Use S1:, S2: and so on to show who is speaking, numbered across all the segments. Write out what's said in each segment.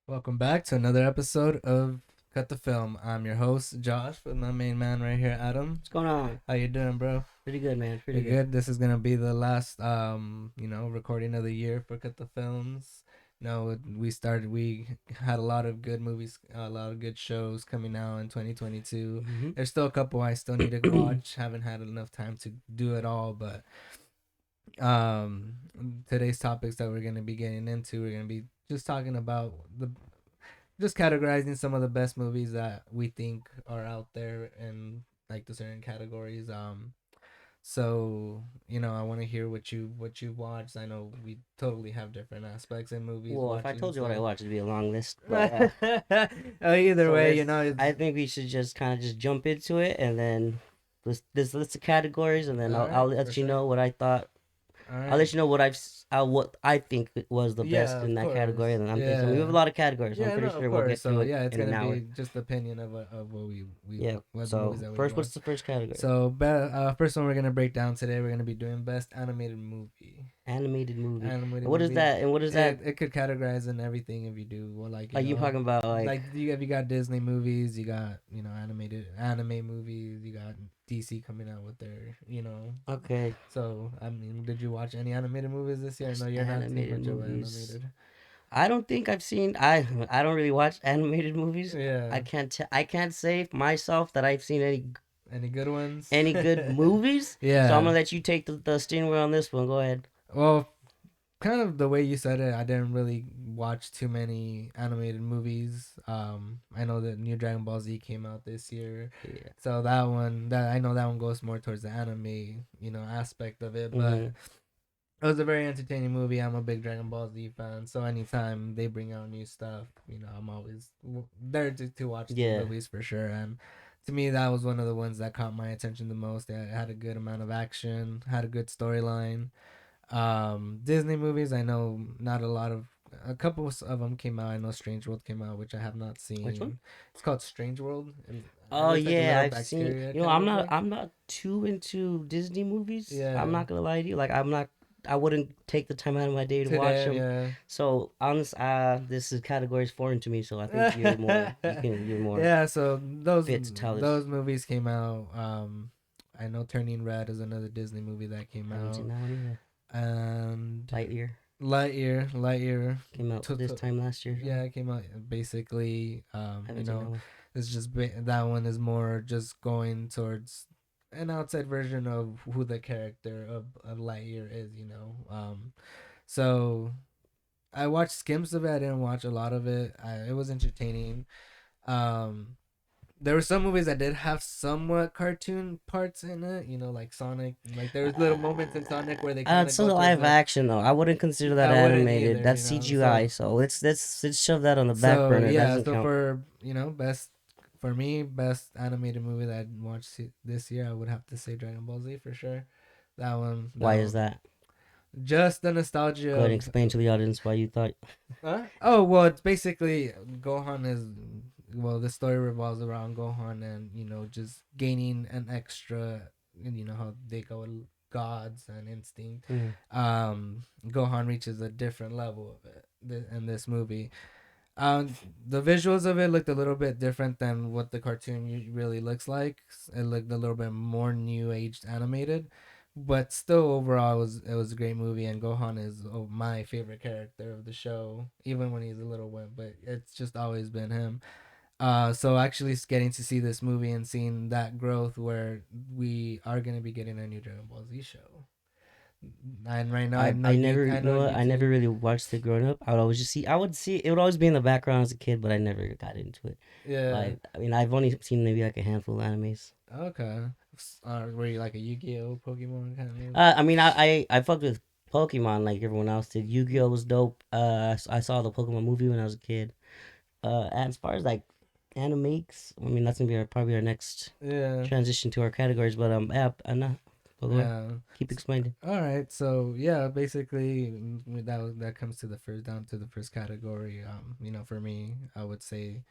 S1: Welcome back to another episode of Cut the Film. I'm your host, Josh, with my main man right here, Adam.
S2: What's going on?
S1: How you doing, bro?
S2: Pretty good, man. Pretty
S1: Pretty
S2: good.
S1: good. This is gonna be the last recording of the year for Cut the Films. No, we had a lot of good movies, a lot of good shows coming out in 2022.
S2: Mm-hmm.
S1: There's still a couple I still need to watch. Haven't had enough time to do it all, but um today's topics that we're going to be getting into, we're going to be just talking about the just categorizing some of the best movies that we think are out there in like the certain categories. So I want to hear what you watched. I know we totally have different aspects in movies
S2: Well, if I
S1: watching.
S2: told you what I
S1: So
S2: watched, it'd be a long list. But
S1: either
S2: so
S1: way, it's
S2: I think we should just kind of just jump into it, and then this list of categories, and then
S1: all
S2: I'll
S1: right for
S2: let you
S1: sure.
S2: know what I thought.
S1: All
S2: I'll
S1: right.
S2: let you know what I think was the
S1: Yeah,
S2: best
S1: of
S2: in that
S1: course.
S2: category. And then I'm thinking, so we have a
S1: Yeah.
S2: lot of categories. So I'm
S1: Yeah, no,
S2: pretty
S1: of
S2: sure we'll
S1: course.
S2: get
S1: So
S2: through it
S1: yeah, it's
S2: in an
S1: gonna
S2: hour.
S1: be just opinion of what we
S2: Yeah.
S1: what movies
S2: So
S1: that we
S2: first, what's
S1: watch.
S2: the first category?
S1: So first one we're gonna break down today. We're gonna be doing best animated movie.
S2: Animated movie.
S1: Animated
S2: And what is
S1: movie.
S2: that? And what is that?
S1: It could categorize in everything if you do well, like
S2: Like you talking about
S1: like if you got Disney movies, you got animated anime movies, you got DC coming out with their
S2: okay,
S1: So I mean, did you watch any animated movies this year? No,
S2: best
S1: you're not too
S2: animated
S1: much of an
S2: movies.
S1: animated.
S2: I don't think I've seen. I don't really watch animated movies.
S1: Yeah.
S2: I can't say myself that I've seen
S1: Any good ones?
S2: any good movies. So I'm
S1: Yeah.
S2: gonna let you take the steering wheel on this one. Go ahead.
S1: Well, kind of the way you said it, I didn't really watch too many animated movies. I know that new Dragon Ball Z came out this year,
S2: Yeah.
S1: so that one goes more towards the anime, aspect of it. But
S2: Mm-hmm.
S1: it was a very entertaining movie. I'm a big Dragon Ball Z fan, so anytime they bring out new stuff, I'm always there to watch these
S2: Yeah.
S1: movies for sure. And to me, that was one of the ones that caught my attention the most. It had a good amount of action, had a good storyline. Disney movies, I know not a lot of. A couple of them came out. I know Strange World came out, which I have not
S2: Which one?
S1: seen. It's called Strange World. It
S2: Oh
S1: looks like a
S2: yeah,
S1: little
S2: I've seen.
S1: bacteria
S2: You know,
S1: kind
S2: I'm
S1: of
S2: not.
S1: thing.
S2: I'm not too into Disney movies. I'm
S1: Yeah.
S2: not gonna lie to you. Like I'm not. I wouldn't take the time out of my day to watch
S1: Today,
S2: them.
S1: yeah.
S2: So honest, this is category is foreign to me. So I think you're more. You're more
S1: Yeah, so those
S2: fit to tell us.
S1: those movies came out. I know Turning Red is another Disney movie that came
S2: I haven't
S1: out,
S2: seen that one either.
S1: and
S2: Lightyear
S1: Lightyear.
S2: came out this time last year. So
S1: Yeah, it came out basically.
S2: I haven't seen that one.
S1: It's just that one is more just going towards an outside version of who the character of Lightyear is. So I watched skims of it. I didn't watch a lot of it. It was entertaining. Um, there were some movies that did have somewhat cartoon parts in it. Like Sonic. Like there was little moments in Sonic where they kind
S2: It's
S1: of
S2: a
S1: go towards
S2: live
S1: the.
S2: action though. I wouldn't consider that
S1: I wouldn't
S2: animated.
S1: either.
S2: That's CGI. So let's shove that on the back
S1: So
S2: burner. That
S1: yeah.
S2: doesn't
S1: So
S2: count.
S1: for best for me best animated movie that I watched this year, I would have to say Dragon Ball Z for sure. That one. That
S2: Why is
S1: one.
S2: that?
S1: Just the nostalgia
S2: Go ahead and
S1: of.
S2: explain to the audience why you thought.
S1: Huh? Oh well, it's basically Gohan is the story revolves around Gohan and just gaining an extra, and how they go with gods and instinct.
S2: Mm,
S1: Gohan reaches a different level of it in this movie. The visuals of it looked a little bit different than what the cartoon really looks like. It looked a little bit more new aged animated, but still overall it was a great movie. And Gohan is my favorite character of the show, even when he's a little wimp. But it's just always been him. So actually getting to see this movie and seeing that growth where we are gonna be getting a new Dragon Ball Z show. And right now
S2: I never,
S1: I
S2: you
S1: know
S2: know what?
S1: you
S2: I never
S1: too.
S2: really watched it growing up. I would always just see. I would see. It would always be in the background as a kid, but I never got into it.
S1: Yeah.
S2: Like, I mean, I've only seen maybe like a handful of animes.
S1: Okay. Were you like a Yu-Gi-Oh, Pokemon kind of?
S2: I mean, I fucked with Pokemon like everyone else did. Yu-Gi-Oh was dope. I saw the Pokemon movie when I was a kid. And as far as like animes, I mean, that's gonna be probably our next
S1: Yeah.
S2: transition to our categories. But yeah, I'm not. Go ahead.
S1: Yeah.
S2: Keep explaining.
S1: All right. So yeah, basically that comes to the first down to the first category. For me, I would say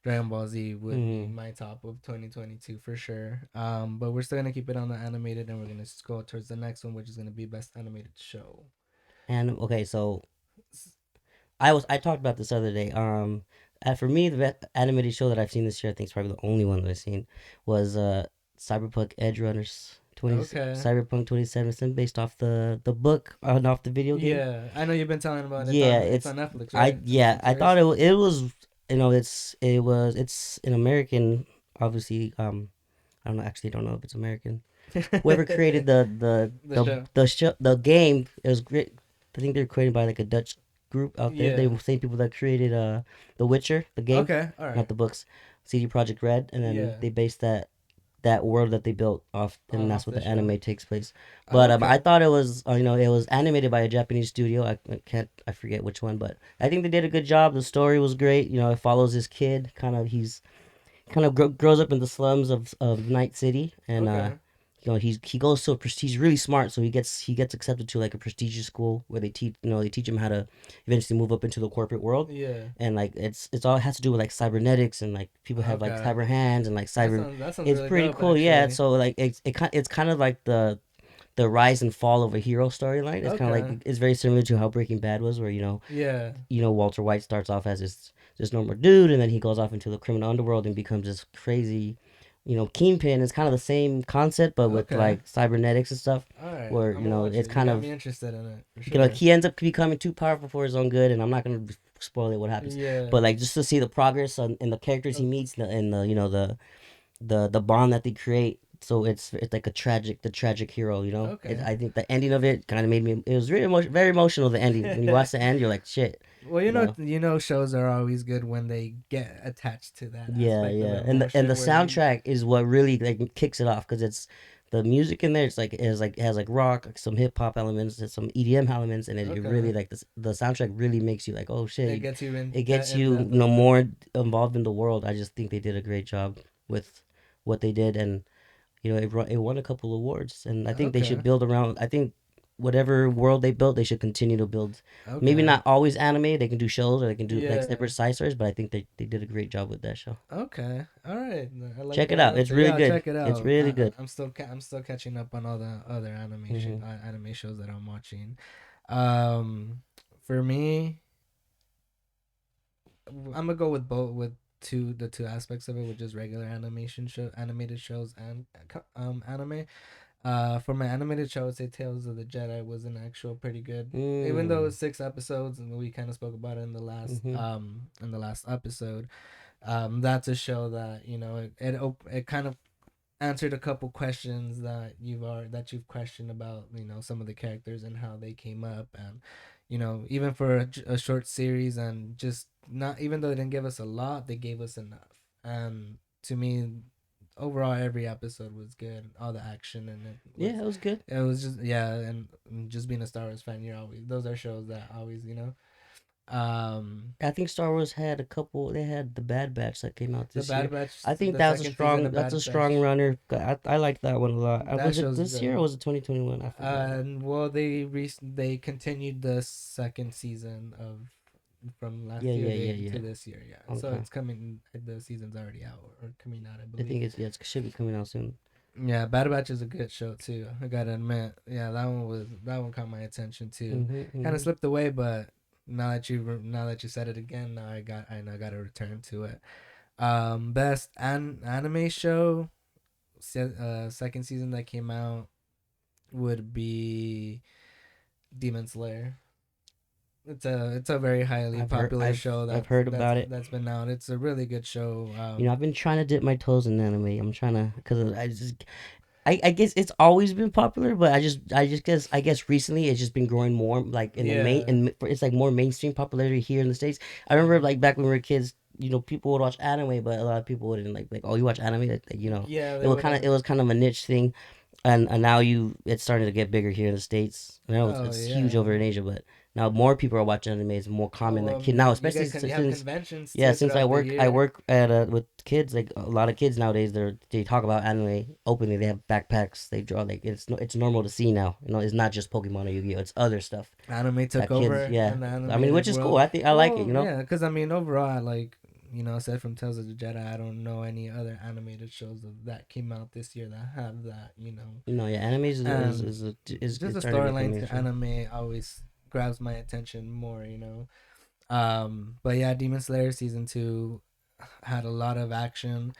S1: Dragon Ball Z would be
S2: Mm-hmm.
S1: my top of 2022 for sure. But we're still gonna keep it on the animated, and we're gonna go towards the next one, which is gonna be best animated show.
S2: And okay, so I talked about this other day. For me, the animated show that I've seen this year, I think it's probably the only one that I've seen, was Cyberpunk Edge Runners 20
S1: Okay.
S2: Cyberpunk 2077, based off the book and off the video game.
S1: Yeah, I know you've been telling about it.
S2: Yeah,
S1: It's on Netflix, right? The Netflix
S2: I thought
S1: series.
S2: it was, it's an American, obviously. I don't know, actually don't know if it's American. Whoever created
S1: The show.
S2: the game, it was great. I think they're created by like a Dutch group out there. They
S1: Yeah.
S2: were the same people that created The Witcher, the game,
S1: Okay. All
S2: not
S1: right.
S2: the books. CD Project Red, and then
S1: Yeah.
S2: they based that world that they built off, and that's
S1: Off
S2: what
S1: the
S2: the
S1: show.
S2: anime takes place. But I
S1: Okay.
S2: thought it was, it was animated by a Japanese studio. I forget which one, but I think they did a good job. The story was great. It follows this kid. He's kind of grows up in the slums of Night City, and
S1: Okay.
S2: he goes to he's really smart, so he gets accepted to like a prestigious school where they teach him how to eventually move up into the corporate world,
S1: Yeah.
S2: and like it's all has to do with like cybernetics, and like people have like
S1: Okay.
S2: cyber hands and like cyber.
S1: That sounds
S2: It's
S1: really
S2: pretty
S1: dope,
S2: cool, yeah.
S1: actually.
S2: So like it's kind of like the rise and fall of a hero storyline. It's kind of
S1: Okay.
S2: like it's very similar to how Breaking Bad was, where
S1: Yeah.
S2: Walter White starts off as this normal dude, and then he goes off into the criminal underworld and becomes this crazy, kingpin. It's kind of the same concept, but with
S1: Okay.
S2: like cybernetics and stuff,
S1: All right.
S2: where
S1: I'm gonna watch
S2: it's
S1: it. You
S2: kind
S1: got me
S2: of,
S1: interested in it for sure.
S2: he ends up becoming too powerful for his own good, and I'm not gonna spoil it what happens,
S1: Yeah.
S2: but like just to see the progress in the characters he meets, and the bond that they create. So it's like the tragic hero.
S1: Okay.
S2: I think the ending of it kind of made me. It was really very emotional. The ending, when you watch the end, you're like, shit.
S1: Well,
S2: You know.
S1: shows are always good when they get attached to that
S2: Yeah,
S1: aspect of
S2: yeah, and the
S1: emotion where you.
S2: soundtrack is what really like kicks it off, because it's the music in there. It's like it has like rock, like, some hip hop elements, and some EDM elements, and it
S1: Okay.
S2: really like the soundtrack really makes you like, oh
S1: It
S2: shit.
S1: gets you
S2: It
S1: in
S2: gets
S1: in
S2: you,
S1: depth with it.
S2: more involved in the world. I just think they did a great job with what they did, and it won a couple awards, and I think they should
S1: Okay.
S2: build around. I think whatever world they built, they should continue to build. Maybe
S1: Okay.
S2: not always anime. They can do shows, or they can do like
S1: Yeah.
S2: separate side stories, but I think they did a great job with that show.
S1: Okay. All right. I like
S2: Check it
S1: that
S2: out. It's
S1: answer.
S2: really
S1: Yeah, I'll
S2: good.
S1: check it
S2: It's
S1: out.
S2: really good.
S1: I'm still catching up on all the other
S2: Hmm.
S1: anime shows that I'm watching. Um, for me, I'm gonna go with both with the two aspects of it, which is regular animated shows, and anime. For my animated show, I would say Tales of the Jedi was an actual pretty good. Even though
S2: Mm.
S1: it's 6 episodes, and we kind of spoke about it
S2: Hmm.
S1: in the last episode. That's a show that it kind of answered a couple questions that you've questioned about some of the characters and how they came up, and even for a short series, and just not even though they didn't give us a lot, they gave us enough. And to me, overall, every episode was good. All the action and
S2: Yeah, it was good.
S1: it was just, yeah. And just being a Star Wars fan, those are shows that always um
S2: I think Star Wars had a couple. They had the Bad Batch that came out
S1: the
S2: this year.
S1: Bad Batch,
S2: I think
S1: the
S2: that's a
S1: second season
S2: strong.
S1: of
S2: That's a
S1: Bad
S2: strong
S1: Batch.
S2: runner. I like that one a lot.
S1: That
S2: Was it
S1: show's
S2: this year or
S1: good.
S2: was it 2021? I forgot.
S1: Well, they continued the second season of from last
S2: Yeah,
S1: year
S2: yeah, yeah,
S1: they to
S2: yeah.
S1: this year, yeah. So
S2: Okay.
S1: it's coming. The season's already out or coming out, I
S2: I
S1: believe.
S2: think it should be coming out soon.
S1: Yeah, Bad Batch is a good show too. I gotta admit. Yeah, that one caught my attention too.
S2: Hmm.
S1: Kind of
S2: Hmm.
S1: slipped away, but now that you said it again, I now got to return to it. Best anime show, second season that came out would be Demon Slayer. It's a very highly popular show
S2: I've heard about it.
S1: that's been out. It's a really good show.
S2: I've been trying to dip my toes in anime. I'm trying to, because I guess it's always been popular, but I guess recently it's just been growing more, like in the main,
S1: Yeah,
S2: and it's like more mainstream popularity here in the States. I remember like back when we were kids, people would watch anime, but a lot of people wouldn't like oh, you watch anime,
S1: yeah,
S2: it
S1: they
S2: was kind of
S1: wouldn't.
S2: it was kind of a niche thing, and now it's starting to get bigger here in the States. I know
S1: Oh
S2: it's huge over
S1: yeah.
S2: in Asia, but now more people are watching anime. It's more
S1: Oh
S2: common, like
S1: well,
S2: kid now,
S1: you
S2: especially
S1: you have
S2: since,
S1: conventions
S2: yeah,
S1: too
S2: since I
S1: throughout the
S2: work, I
S1: year.
S2: work at with kids. Like a lot of kids nowadays, they talk about anime openly. They have backpacks. They draw, like it's normal to see now. It's not just Pokemon or Yu-Gi-Oh. It's other stuff
S1: Anime took
S2: that
S1: over
S2: kids. Yeah,
S1: in the
S2: I mean,
S1: animated
S2: which is cool.
S1: world.
S2: I like it.
S1: Well, yeah, because I mean, overall, like aside from Tales of the Jedi, I don't know any other animated shows that came out this year that have that.
S2: Yeah, anime
S1: And
S2: is
S1: just the
S2: starting to become
S1: storyline to
S2: mainstream.
S1: anime always grabs my attention more. But yeah, Demon Slayer season 2 had a lot of action.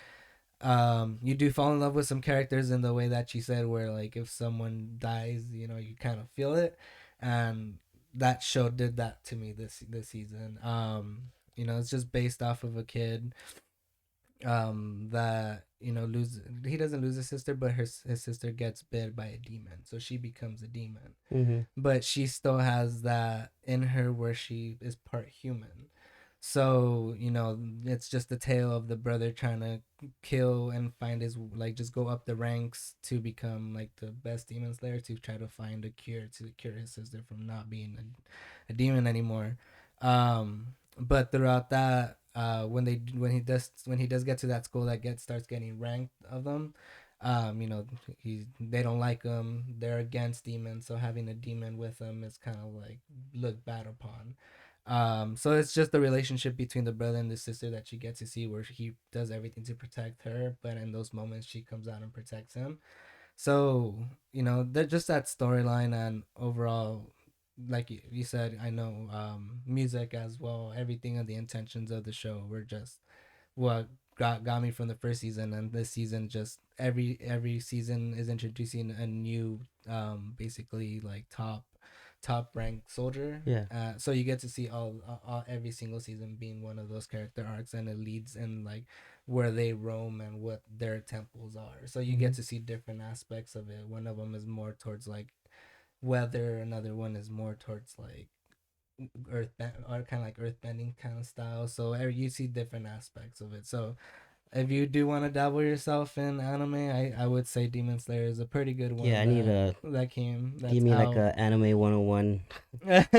S1: You do fall in love with some characters in the way that you said, where like if someone dies, you kind of feel it, and that show did that to me this season. It's just based off of a kid that lose he doesn't lose his sister, but his sister gets bit by a demon, so she becomes a demon,
S2: Mm-hmm.
S1: but she still has that in her where she is part human. So it's just the tale of the brother trying to kill and find his, like, just go up the ranks to become like the best demon slayer, to try to find a cure to cure his sister from not being a demon anymore. But throughout that, when he does get to that school that starts getting ranked of them, they don't like him, they're against demons, so having a demon with them is kind of like looked bad upon. So it's just the relationship between the brother and the sister that you get to see, where he does everything to protect her, but in those moments she comes out and protects him. So they're just that storyline, and overall, like you said, I know, music as well, everything of the intentions of the show were just what got me from the first season. And this season, just every season is introducing a new, basically like top ranked soldier.
S2: Yeah.
S1: So you get to see all every single season being one of those character arcs, and it leads in like where they roam and what their temples are. So you get to see different aspects of it. One of them is more towards like weather, another one is more towards like earth or kind of like earth bending kind of style. So you see different aspects of it. So if you do want to dabble yourself in anime, I would say Demon Slayer is a pretty good
S2: Yeah, I
S1: one
S2: need a give
S1: that's
S2: me like
S1: out.
S2: a anime 101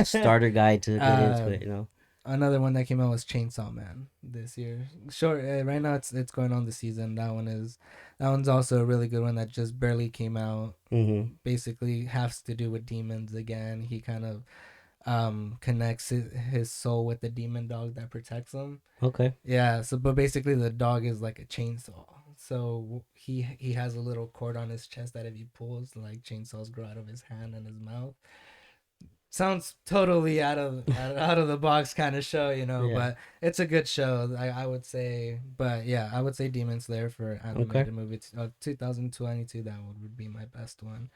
S2: starter guide to get into it.
S1: um,
S2: You know.
S1: Another one that came out was Chainsaw Man this year. Sure, right now it's going on the season. That one's also a really good one that just barely came out.
S2: Mm-hmm.
S1: Basically, has to do with demons again. He kind of connects his soul with the demon dog that protects him.
S2: Okay.
S1: Yeah. So, but basically, the dog is like a chainsaw. So he has a little cord on his chest that if he pulls, like chainsaws grow out of his hand and his mouth. Sounds totally out of the box kind of show,
S2: Yeah.
S1: but it's a good show. I would say, but yeah, I would say Demon Slayer for
S2: Okay.
S1: animated movie 2022. That would be my best one.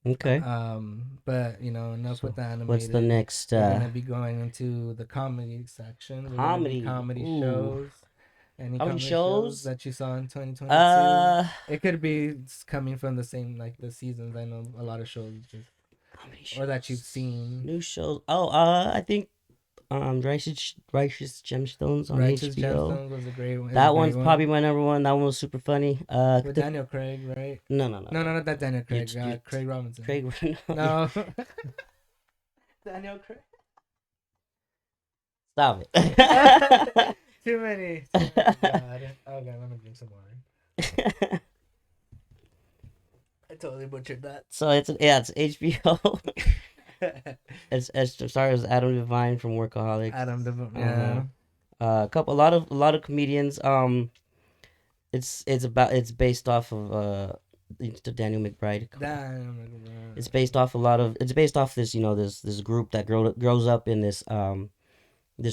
S2: Okay.
S1: But enough with
S2: So
S1: the
S2: what's the
S1: animated.
S2: next
S1: We're gonna be going into the comedy section. We're gonna be
S2: comedy?
S1: comedy
S2: Ooh,
S1: shows. Any
S2: comedy
S1: comedy shows
S2: shows.
S1: that you saw in 2022?
S2: Uh,
S1: It could be coming from the same, like, the seasons. I know a lot of shows just,
S2: comedy
S1: or that you've
S2: shows.
S1: seen.
S2: New shows. Oh, I think Righteous Gemstones on
S1: Righteous
S2: HBO.
S1: Gemstones was a great one. Is a
S2: That
S1: great
S2: one's probably
S1: one
S2: my number one. That one was super funny.
S1: with Daniel Craig, right?
S2: No, no, no,
S1: No,
S2: no.
S1: no, not that Daniel
S2: You,
S1: Craig.
S2: you,
S1: Craig Robinson.
S2: Craig. No,
S1: No, Daniel Craig.
S2: stop it.
S1: Too many. God. Okay, let me drink some water. I totally butchered that.
S2: So it's HBO. It's stars Adam Devine from Workaholics.
S1: Adam Devine.
S2: Uh-huh.
S1: Yeah.
S2: A lot of comedians. It's based off of the Daniel McBride. It's based off this this group that grows up in this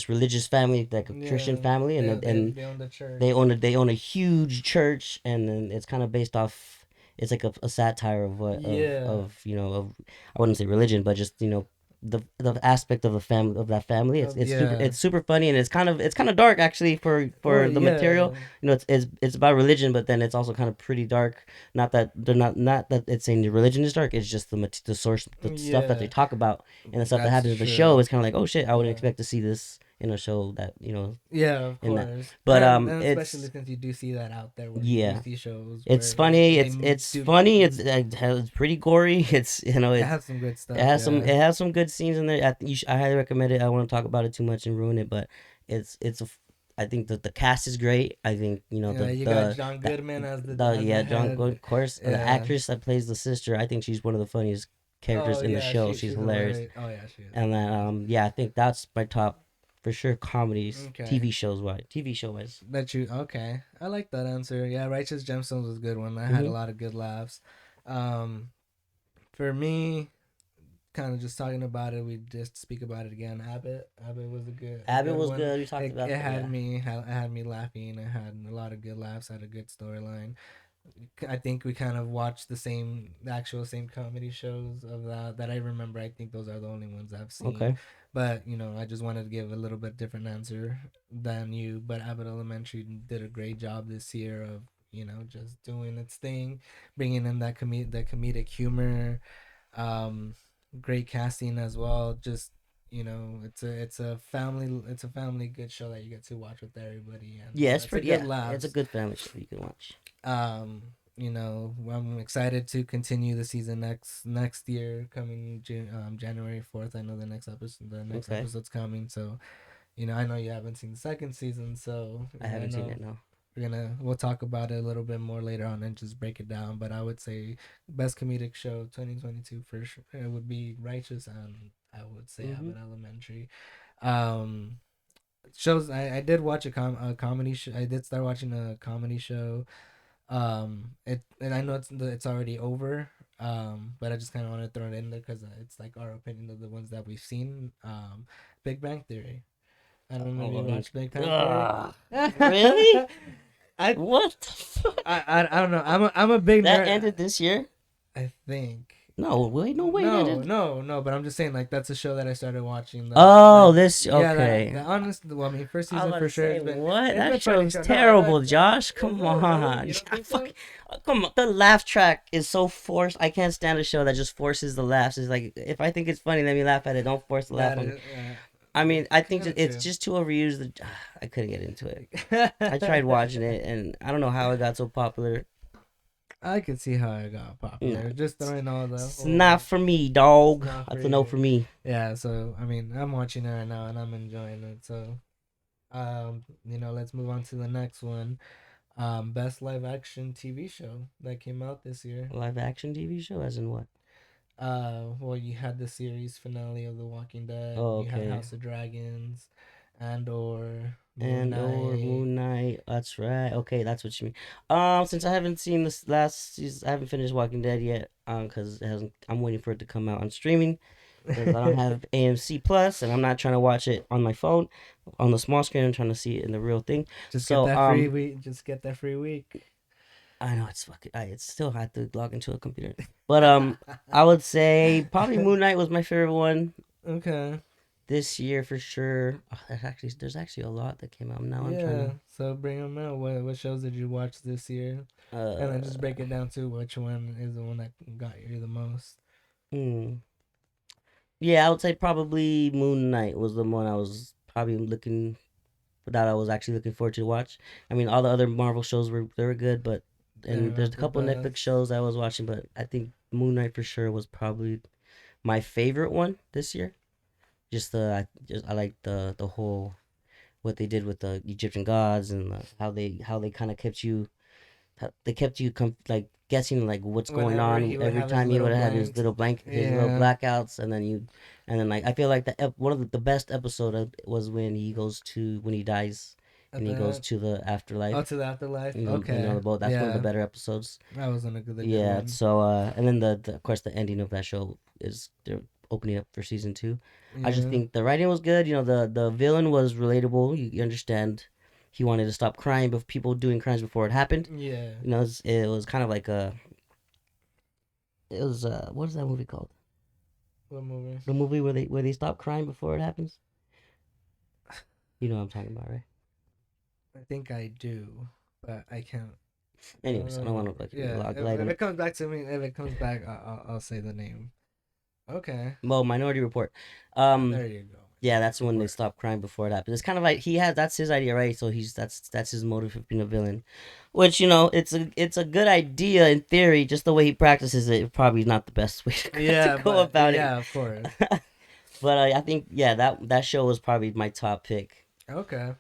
S2: religious family, like a Christian
S1: Yeah.
S2: family, and
S1: They own the church.
S2: they own a huge church, and then it's kind of based off. It's like a satire of what
S1: Yeah.
S2: of I wouldn't say religion, but just the aspect of the family of that family. It's super funny, and it's kind of dark actually for the material. It's about religion, but then it's also kind of pretty dark. Not that they're not that it's saying the religion is dark. It's just the source, the stuff that they talk about, and the stuff that
S1: That's
S2: happens in the
S1: true.
S2: show. It's kind of like, oh shit, I wouldn't
S1: Yeah.
S2: expect to see this in a show that
S1: Yeah, of
S2: in that.
S1: course.
S2: But
S1: And
S2: it's
S1: especially since you do see that out there, where
S2: yeah.
S1: you see shows.
S2: It's
S1: where
S2: funny.
S1: they
S2: It's
S1: do-
S2: funny. It's pretty gory. It's
S1: It has some good stuff.
S2: it has
S1: yeah.
S2: it has some good scenes in there. I highly recommend it. I want to talk about it too much and ruin it, but I think that the cast is great. I think
S1: You got John Goodman as
S2: John
S1: head.
S2: Good, of course. The
S1: Yeah.
S2: actress that plays the sister, I think she's one of the funniest characters in the show. She's hilarious.
S1: Oh yeah, she is.
S2: And then I think that's my top for sure comedies,
S1: Okay.
S2: TV show wise.
S1: Okay. I like that answer. Yeah, Righteous Gemstones was a good one. I had a
S2: Mhm.
S1: lot of good laughs. For me, kind of just talking about it, we just speak about it again. Abbott was a
S2: Abbott
S1: good
S2: was
S1: one.
S2: good. We talked
S1: It
S2: about that. Yeah.
S1: had me laughing. It had a lot of good laughs. Had a good storyline. I think we kind of watched the actual same comedy shows of that I remember. I think those are the only ones I've seen.
S2: Okay.
S1: But I just wanted to give a little bit different answer than you. But Abbott Elementary did a great job this year of just doing its thing, bringing in that comedic humor, um, great casting as well. Just it's a family good show that you get to watch with everybody, and
S2: Yeah, it's
S1: it's a
S2: pretty.
S1: good
S2: Yeah, it's a
S1: laughs.
S2: good family show you can watch.
S1: I'm excited to continue the season next year, coming January 4th. I know the next
S2: Okay.
S1: episode's coming, so I know you haven't seen the second season, so
S2: I
S1: I
S2: haven't seen
S1: know
S2: it. No.
S1: we'll talk about it a little bit more later on and just break it down. But I would say best comedic show 2022 for sure it would be Righteous, and I would say
S2: Mhm.
S1: Abbott Elementary. Um, shows I did watch a comedy show. I did start watching a comedy show. It and I know it's already over. But I just kind of want to throw it in there because it's like our opinion of the ones that we've seen. Big Bang Theory. I don't know if you
S2: Oh,
S1: watched Big Bang Theory.
S2: ugh. Really?
S1: I,
S2: What the fuck?
S1: I don't know. I'm a big
S2: That
S1: nerd.
S2: ended this year?
S1: I think.
S2: No, wait, no way. It
S1: No,
S2: ended.
S1: no, no. But I'm just saying, like that's a show that I started watching.
S2: Oh,
S1: Like,
S2: this
S1: yeah, that
S2: okay.
S1: the honest. Well, I mean, first
S2: I was
S1: season
S2: about
S1: for
S2: to
S1: sure.
S2: say what?
S1: It's
S2: That
S1: been funny
S2: show's
S1: show. No,
S2: terrible, Josh.
S1: is
S2: Come
S1: it really?
S2: on.
S1: You don't
S2: I
S1: think so?
S2: fucking, come on. The laugh track is so forced. I can't stand a show that just forces the laughs. It's like if I think it's funny, let me laugh at it. Don't force the laugh
S1: That
S2: on me.
S1: is
S2: I mean, I think
S1: kind of
S2: it's
S1: true.
S2: just too overused. I couldn't get into it. I tried watching it, and I don't know how it got so popular.
S1: I could see how it got
S2: No,
S1: popular. Just throwing all the
S2: it's not
S1: whole.
S2: for me,
S1: It's
S2: dog.
S1: not for
S2: That's a no
S1: you.
S2: for me.
S1: Yeah. So I mean, I'm watching it right now and I'm enjoying it. So let's move on to the next one. Best live action TV show that came out this year.
S2: Live action TV show, as in what?
S1: Well, you had the series finale of The Walking Dead.
S2: Oh,
S1: You had
S2: okay.
S1: House of Dragons, Andor, Moon
S2: And or
S1: Knight.
S2: Moon Knight. That's right. Okay, that's what you mean. Since I haven't seen this last season, I haven't finished Walking Dead yet. Because it hasn't. I'm waiting for it to come out on streaming. Because I don't have AMC Plus, and I'm not trying to watch it on my phone, on the small screen. I'm trying to see it in the real thing.
S1: Just get
S2: So
S1: that free week. Just get that free week.
S2: I know it's fucking. I it's still hard to log into a computer, but I would say probably Moon Knight was my favorite one
S1: Okay.
S2: this year for sure. Oh, there's actually a lot that came out. Now I'm
S1: Yeah.
S2: trying
S1: So bring them out. What shows did you watch this year?
S2: to.
S1: And then just break it down to which one is the one that got you the most.
S2: Hmm. Yeah, I would say probably Moon Knight was the one I was probably looking that I was actually looking forward to watch. I mean, all the other Marvel shows were good, but
S1: They're
S2: and there's
S1: not
S2: a
S1: the
S2: couple Netflix
S1: best.
S2: shows I was watching, but I think Moon Knight for sure was probably my favorite one this year. I like the whole what they did with the Egyptian gods and how they kind of kept you like guessing like what's going
S1: Whenever
S2: on
S1: he would
S2: every
S1: have his
S2: time he
S1: little
S2: would have his
S1: blanks.
S2: little blank his little
S1: Yeah.
S2: blackouts and then like I feel like one of the best episode was when he dies
S1: At
S2: and he goes
S1: the
S2: to the
S1: Oh,
S2: afterlife.
S1: to the afterlife.
S2: On the
S1: Okay.
S2: boat. That's one of the
S1: Yeah.
S2: better episodes.
S1: That was a good
S2: Yeah.
S1: one.
S2: So and then of course the ending of that show is they're opening up for season 2. I just
S1: Yeah.
S2: think the writing was good. The villain was relatable. You understand. He wanted to stop crime, but people doing crimes before it happened.
S1: Yeah.
S2: It was kind of like what is that movie called?
S1: What movie?
S2: The movie where they stop crime before it happens. You know what I'm talking about, right?
S1: I think I do, but I can't.
S2: Anyways, I don't want to like
S1: Yeah.
S2: light
S1: If
S2: on
S1: it
S2: it.
S1: comes back to me, if it comes back, I'll say the name. Okay.
S2: Well, Minority Report.
S1: There you go.
S2: Yeah, that's when they
S1: Report.
S2: stop crime before it happens. It's kind of like that's his idea, right? So that's his motive for being a villain, which it's a good idea in theory. Just the way he practices it, probably not the best way to,
S1: Yeah,
S2: to go
S1: but
S2: about
S1: yeah, of course.
S2: it. But I think that show was probably my top pick.
S1: Okay.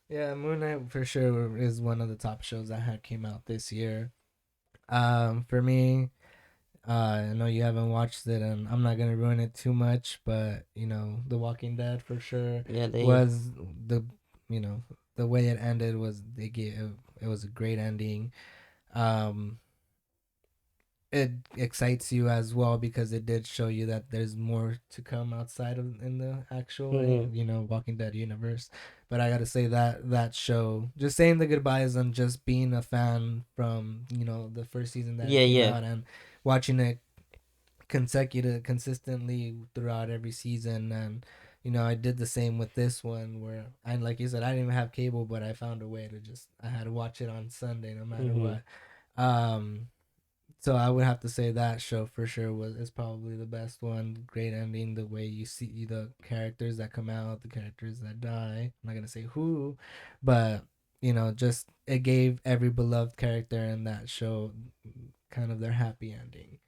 S1: Yeah, Moon Knight for sure is one of the top shows that had came out this year. For me, I know you haven't watched it, and I'm not gonna ruin it too much, but The Walking Dead for sure
S2: Yeah,
S1: was the you know the way it ended was it was a great ending. Um, it excites you as well because it did show you that there's more to come outside of in the actual
S2: Hmm.
S1: Walking Dead universe. But I gotta say that that show, just saying the goodbyes and just being a fan from the first season that it
S2: Yeah,
S1: came
S2: yeah.
S1: out and watching it consistently throughout every season. And I did the same with this one where I, like you said, I didn't even have cable, but I found a way to just I had to watch it on Sunday no matter
S2: Hmm.
S1: what. um so I would have to say that show for sure is probably the best one. Great ending, the way you see the characters that come out, the characters that die. I'm not gonna say who, but just it gave every beloved character in that show kind of their happy ending.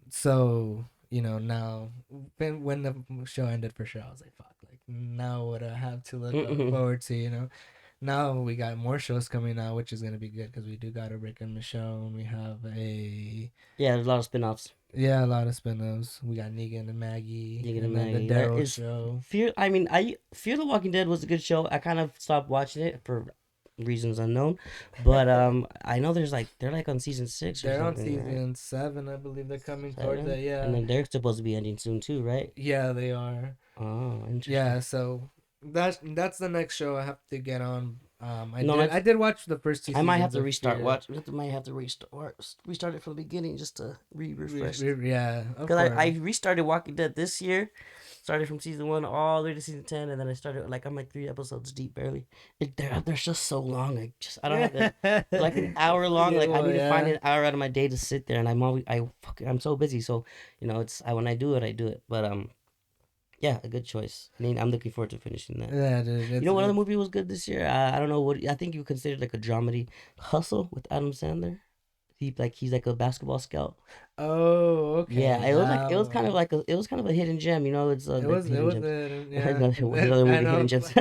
S1: So now when the show ended for sure, I was like, fuck, like now what I have to look
S2: Hmm.
S1: forward to. Now we got more shows coming out, which is gonna be good because we do got a Rick and Michonne. We have a
S2: Yeah, there's a lot of spin-offs.
S1: yeah, a lot of spin-offs. We got Negan and Maggie,
S2: Digging and
S1: and then the
S2: Maggie. That
S1: Daryl
S2: is
S1: show.
S2: Fear. I mean, I Fear the Walking Dead was a good show. I kind of stopped watching it for reasons unknown, but I know they're like on season 6 or
S1: They're on
S2: something, right?
S1: season 7, I believe. They're coming towards
S2: 7,
S1: it.
S2: and
S1: Yeah,
S2: then they're supposed to be ending soon too, right?
S1: yeah, they are.
S2: Oh, interesting.
S1: Yeah, so that's the next show I have to get on. I
S2: No,
S1: did
S2: that's
S1: I did watch the first two
S2: I might have
S1: seasons
S2: to
S1: of
S2: restart.
S1: Fear.
S2: Watch. Might have to restart it from the beginning just to refresh.
S1: Yeah, of
S2: Because I
S1: course.
S2: restarted Walking Dead this year. Started from season 1 all the way to season 10, and then I started like I'm like 3 episodes deep barely. They're just so long. I don't have the they're like an hour long.
S1: Yeah,
S2: Like I
S1: well,
S2: need to find
S1: yeah.
S2: an hour out of my day to sit there, and I'm so busy. So when I do it, I do it. But yeah, a good choice. I mean, I'm looking forward to finishing that.
S1: Yeah, dude,
S2: You know what other movie was good this year? I don't know what I think you considered like a dramedy. Hustle with Adam Sandler. He's like a basketball scout.
S1: oh,
S2: Yeah,
S1: okay, that one.
S2: it was kind of a hidden gem. It's like
S1: It
S2: hidden
S1: was
S2: gems.
S1: yeah.
S2: His other
S1: I
S2: movie, Hidden
S1: know.
S2: Gems.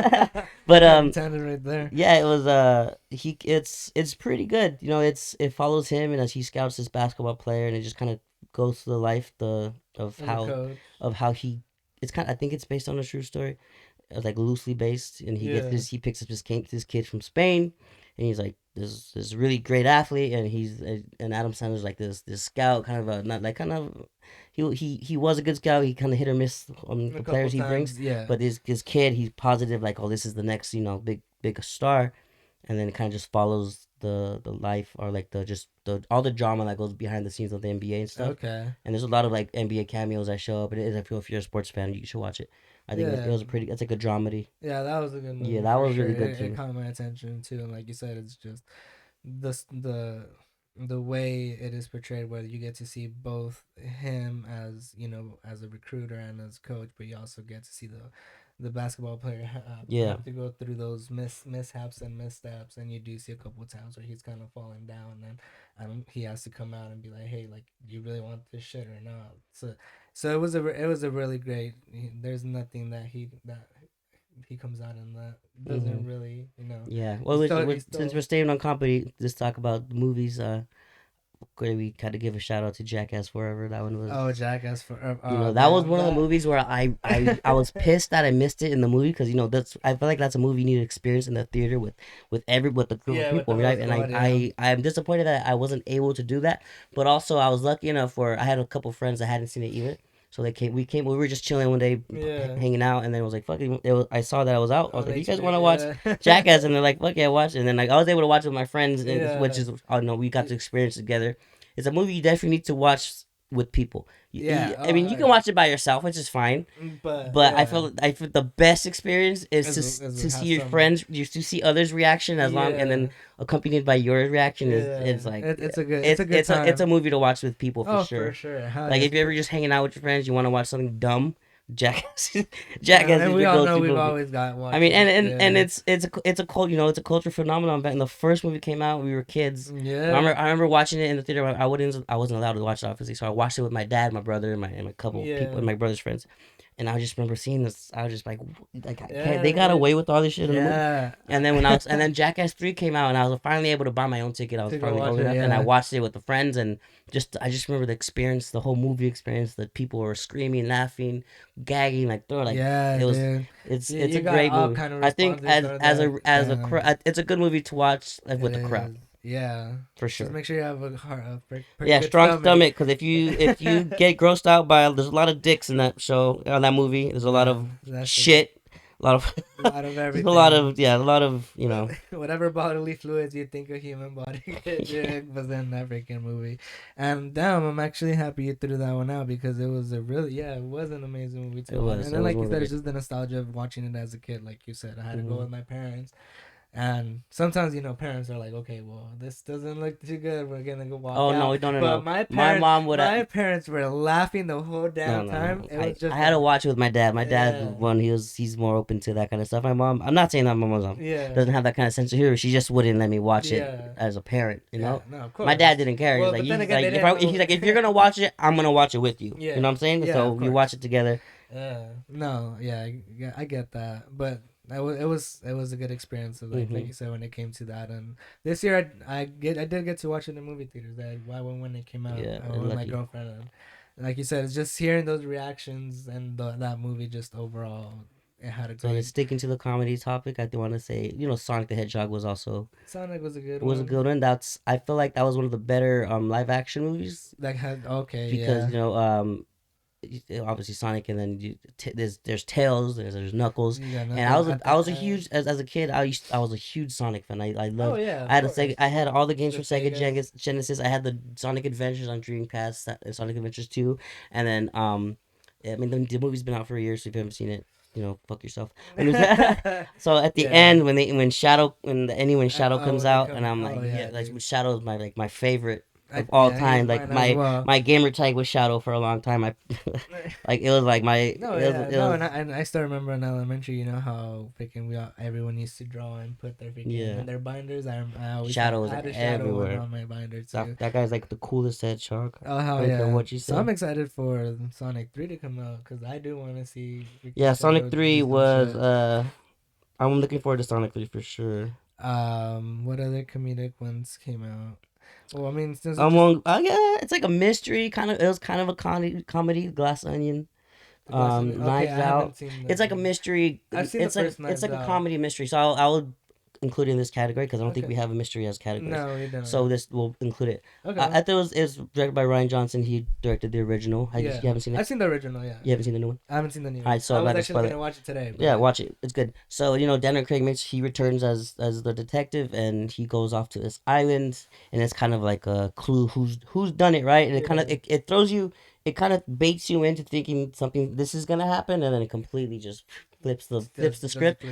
S2: But
S1: Pun intended right there.
S2: yeah, it was it's pretty good. It follows him and as he scouts this basketball player, and it just kind of goes through the life the
S1: And the coach.
S2: of how he it's kind I think it's based on a true story, like loosely based, and
S1: Yeah.
S2: he picks up this kid from Spain, and he's like this really great athlete, and and Adam Sandler's like this scout, kind of a not like kind of he was a good scout. He kind of hit or miss on
S1: A
S2: the
S1: couple
S2: players he brings,
S1: times, yeah.
S2: but this kid, he's positive, like, oh, this is the next big star, and then it kind of just follows the life, or like the just the all the drama that goes behind the scenes of the NBA and stuff.
S1: Okay.
S2: And there's a lot of like NBA cameos that show up. If you're a sports fan, you should watch it. I think it
S1: Yeah.
S2: was it's like a dramedy.
S1: Yeah, that was a good
S2: Yeah,
S1: movie
S2: that
S1: for
S2: was
S1: sure.
S2: really good
S1: It
S2: too.
S1: caught my attention too, and like you said, it's just the way it is portrayed, where you get to see both him as as a recruiter and as coach, but you also get to see the basketball player
S2: Yeah.
S1: have to go through those mishaps and missteps, and you do see a couple of times where he's kind of falling down, and he has to come out and be like, hey, like, do you really want this shit or not? So it was a really great. There's nothing that he comes out and that
S2: Hmm.
S1: doesn't really
S2: Yeah.
S1: he
S2: Well,
S1: still he
S2: since we're
S1: still
S2: staying on comedy, let's talk about the movies. We kind of give a shout out to Jackass Forever. That one was,
S1: oh, Jackass for oh
S2: that was
S1: man,
S2: one of the
S1: that
S2: movies where I was pissed that I missed it in the movie, because that's I feel like that's a movie you need to experience in the theater with the group of
S1: yeah, with
S2: people,
S1: the whole
S2: right? And
S1: squad, yeah.
S2: I'm disappointed that I wasn't able to do that, but also I was lucky enough where I had a couple friends that hadn't seen it either. So we were just chilling one day,
S1: Yeah,
S2: hanging out, and then it was like, fuck it, I saw that I was out. I was
S1: on
S2: like, you guys
S1: HBO,
S2: want to watch
S1: yeah.
S2: Jackass? And they're like, fuck yeah, watch it. And then like I was able to watch it with my friends, and which
S1: Yeah.
S2: is, oh no, we got to experience it together. It's a movie you definitely need to watch with people.
S1: Yeah,
S2: I mean, you can
S1: yeah.
S2: watch it by yourself, which is fine.
S1: But
S2: But
S1: yeah,
S2: I feel the best experience is
S1: as
S2: to see
S1: have
S2: your
S1: some,
S2: friends, just to see others' reaction, and then
S1: yeah,
S2: accompanied by your reaction,
S1: yeah.
S2: is like,
S1: It's a good
S2: it's a
S1: time.
S2: movie to watch with people for
S1: Oh, for
S2: sure.
S1: sure. Hell
S2: Like
S1: yes.
S2: if you're ever just hanging out with your friends, you want to watch something dumb, Jackass,
S1: And,
S2: Jackass
S1: and
S2: is
S1: we
S2: your
S1: all know
S2: go-to
S1: we've
S2: movie.
S1: always got
S2: I mean,
S1: watched it.
S2: and
S1: Yeah.
S2: it's a cult, it's a culture phenomenon. But when the first movie came out, we were kids.
S1: Yeah.
S2: I remember watching it in the theater. I wasn't allowed to watch it obviously, so I watched it with my dad, my brother, and my couple people,
S1: Yeah.
S2: and my brother's friends. And I just remember seeing this. I was just like, I can't.
S1: Yeah.
S2: They got away with all this shit in the movie.
S1: Yeah.
S2: And then and then Jackass 3 came out, and I was finally able to buy my own ticket. I was
S1: To go
S2: finally
S1: watch
S2: old
S1: it.
S2: enough, and I
S1: Yeah.
S2: watched it with the friends, and I just remember the experience, the whole movie experience. That people were screaming, laughing, gagging, like they're like,
S1: Yeah,
S2: it was.
S1: dude.
S2: It's
S1: You
S2: a
S1: got
S2: great
S1: all
S2: movie.
S1: kind of
S2: I think
S1: responses. Or that.
S2: it's a good movie to watch, like,
S1: It
S2: with the
S1: is.
S2: crowd.
S1: Yeah.
S2: for
S1: Just
S2: sure.
S1: make sure you have a heart, a pretty
S2: Yeah,
S1: good
S2: strong
S1: stomach.
S2: stomach. Because if you get grossed out by, there's a lot of dicks in that show, on that movie. There's a lot of
S1: Man, that's
S2: shit, a lot of
S1: a lot of
S2: there's a lot
S1: everything.
S2: of, yeah, a lot of,
S1: Whatever bodily fluids you think a human body could drink was in that freaking movie. And damn, I'm actually happy you threw that one out because it was a really, yeah, it was an amazing movie to
S2: It
S1: watch.
S2: was
S1: And
S2: it
S1: then,
S2: was
S1: like
S2: one
S1: you
S2: of the
S1: said, it's
S2: great.
S1: just the nostalgia of watching it as a kid. Like you said, I had to go
S2: Hmm.
S1: with my parents. And sometimes, parents are like, okay, well, this doesn't look too good. We're gonna go walk
S2: Oh no,
S1: out.
S2: no, no,
S1: But
S2: no. My mom would.
S1: my parents were laughing the whole
S2: No,
S1: damn
S2: no,
S1: time.
S2: no.
S1: It
S2: I
S1: was
S2: I
S1: just
S2: had to
S1: like,
S2: watch it with my dad. My dad,
S1: yeah,
S2: one, he's more open to that kind of stuff. My mom, I'm not saying that my mom
S1: yeah,
S2: doesn't have that kind of sense of humor. She just wouldn't let me watch it
S1: yeah,
S2: as a parent.
S1: yeah. No, of
S2: My dad
S1: course.
S2: didn't care.
S1: Well, but then
S2: He's
S1: again,
S2: like,
S1: they didn't
S2: he's
S1: know.
S2: like, if you're gonna watch it, I'm gonna watch it with you. You
S1: Yeah,
S2: know what I'm saying?
S1: yeah,
S2: So
S1: of
S2: we watch
S1: course.
S2: it together.
S1: No, yeah, I get that, but it was a good experience. So like
S2: Hmm.
S1: you said, when it came to that, and this year I did get to watch it in movie theaters. Why when it came out,
S2: Yeah,
S1: I went with my
S2: lucky.
S1: girlfriend, and like you said, it's just hearing those reactions and that movie just overall, it had a
S2: So then
S1: great.
S2: sticking to the comedy topic, I do want to say, Sonic the Hedgehog was also
S1: Sonic was a good
S2: was a
S1: one.
S2: good one. I feel like that was one of the better live action movies
S1: That had okay,
S2: because
S1: yeah.
S2: obviously Sonic, and then there's Tails, there's Knuckles,
S1: You got
S2: and I
S1: Knuckles
S2: was a
S1: at
S2: I
S1: the
S2: was a
S1: end.
S2: huge I was a kid. I was a huge Sonic fan. I
S1: Oh
S2: loved.
S1: yeah,
S2: I
S1: of
S2: had a Sega.
S1: course.
S2: I had all the games
S1: The
S2: from Sega
S1: Segas.
S2: Genesis. I had the Sonic Adventures on Dreamcast, Sonic Adventures 2, and then yeah, I mean the movie's been out for a year, so if you haven't seen it, fuck yourself. So at the
S1: Yeah.
S2: end, when Shadow, when the ending, when Shadow
S1: Oh,
S2: comes
S1: when they
S2: out, and
S1: come.
S2: I'm like,
S1: Oh
S2: yeah,
S1: yeah,
S2: like
S1: dude.
S2: Shadow is my favorite of all
S1: Yeah, he's
S2: time. Like
S1: mine as well.
S2: my gamer tag was Shadow for a long time. I like it was like
S1: No, yeah, no, and I still remember in elementary, how freaking everyone used to draw and put their freaking
S2: yeah,
S1: in their binders. I always
S2: Shadow was
S1: I had a shadow one
S2: everywhere.
S1: on my binder too.
S2: That guy's like the coolest hedgehog.
S1: Oh
S2: I
S1: hell
S2: don't care
S1: yeah!
S2: what you
S1: So I'm
S2: say.
S1: excited for Sonic 3 to come out because I do want to see freaking
S2: Yeah, Sonic
S1: Shadow do
S2: 3
S1: some
S2: was
S1: shit.
S2: I'm looking forward to Sonic 3 for sure.
S1: What other comedic ones came out? Well, I mean, since it just
S2: Yeah, it's like a mystery kind of. It was kind of a comedy. Glass Onion,
S1: the glass onion. Okay,
S2: Knives
S1: I
S2: Out.
S1: haven't seen
S2: It's
S1: the.
S2: like a mystery.
S1: I've seen the first
S2: It's
S1: Knives
S2: like a
S1: Out.
S2: comedy mystery. So I will include it in this category because I don't think
S1: Okay.
S2: we have a mystery as categories.
S1: No, we
S2: So
S1: don't.
S2: this will include it.
S1: Okay.
S2: I thought it was directed by Ryan Johnson. He directed the original.
S1: Yeah,
S2: You haven't seen it?
S1: I've seen the original. Yeah,
S2: You haven't seen the new one?
S1: I haven't seen the new
S2: All
S1: one.
S2: right, so
S1: I
S2: I'm
S1: was
S2: not gonna
S1: actually
S2: spoil
S1: gonna
S2: it.
S1: watch it today,
S2: Yeah,
S1: but
S2: watch it. It's good. So Daniel Craig makes he returns as the detective, and he goes off to this island, and it's kind of like a clue who's done it, right? And it kind of
S1: yeah,
S2: it throws you, it kind of baits you into thinking something this is gonna happen, and then it completely just flips the
S1: just
S2: script,
S1: flips the script.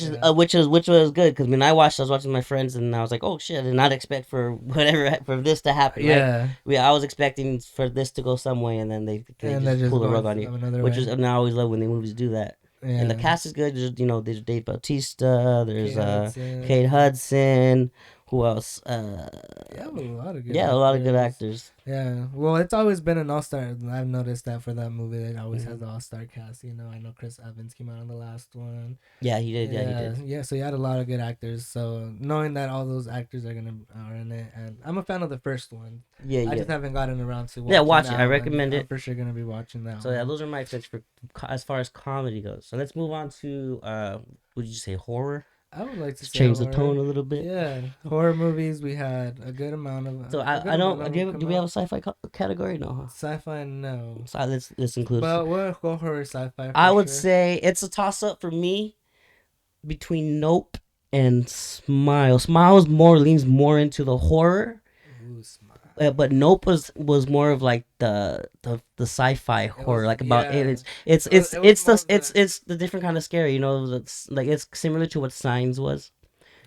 S1: Yeah,
S2: which was good because when I was watching my friends, and I was like, oh shit, I did not expect for whatever for this to happen, right?
S1: yeah,
S2: I was expecting for this to go some way, and then they
S1: and they're
S2: just
S1: just
S2: pull the rug
S1: going
S2: on you,
S1: another
S2: which is,
S1: way.
S2: and I always love when the movies do that. And the
S1: Yeah,
S2: cast is good. There's Dave Bautista. There's
S1: Kate
S2: Kate
S1: Hudson.
S2: Hudson. Who else?
S1: You have a lot of good
S2: Yeah, a lot of good
S1: actors.
S2: actors.
S1: Yeah, well, it's always been an all-star. I've noticed that for that movie, it always has
S2: Hmm.
S1: the all-star cast. I know Chris Evans came out on the last one.
S2: Yeah, he did. Yeah, he
S1: Yeah,
S2: did.
S1: yeah. So you had a lot of good actors. So knowing that all those actors are in it, and I'm a fan of the first one.
S2: Yeah,
S1: I
S2: yeah,
S1: just haven't gotten around to
S2: yeah.
S1: watching
S2: Watch it. I
S1: that one.
S2: recommend
S1: I'm
S2: it.
S1: for sure gonna be watching that
S2: So yeah,
S1: one.
S2: those are my picks for as far as comedy goes. So let's move on to what did you say, horror?
S1: I would like to
S2: Let's
S1: say
S2: change the tone
S1: horror.
S2: a little bit.
S1: Yeah, horror movies. We had
S2: So
S1: a good
S2: I
S1: amount
S2: don't.
S1: of them
S2: Do
S1: come
S2: we have
S1: out.
S2: a sci-fi
S1: Mm,
S2: category? No, huh?
S1: Sci-fi, no.
S2: So let's include.
S1: But we'll go horror sci-fi
S2: I
S1: for
S2: would
S1: sure.
S2: say it's a toss up for me between Nope and Smile. Smiles more leans more into the horror,
S1: Ooh, smile.
S2: but Nope was more of like the sci-fi
S1: It
S2: horror,
S1: was
S2: like about
S1: yeah. It was
S2: it's
S1: more of the
S2: it's the different kind of scary. It's like it's similar to what Signs was.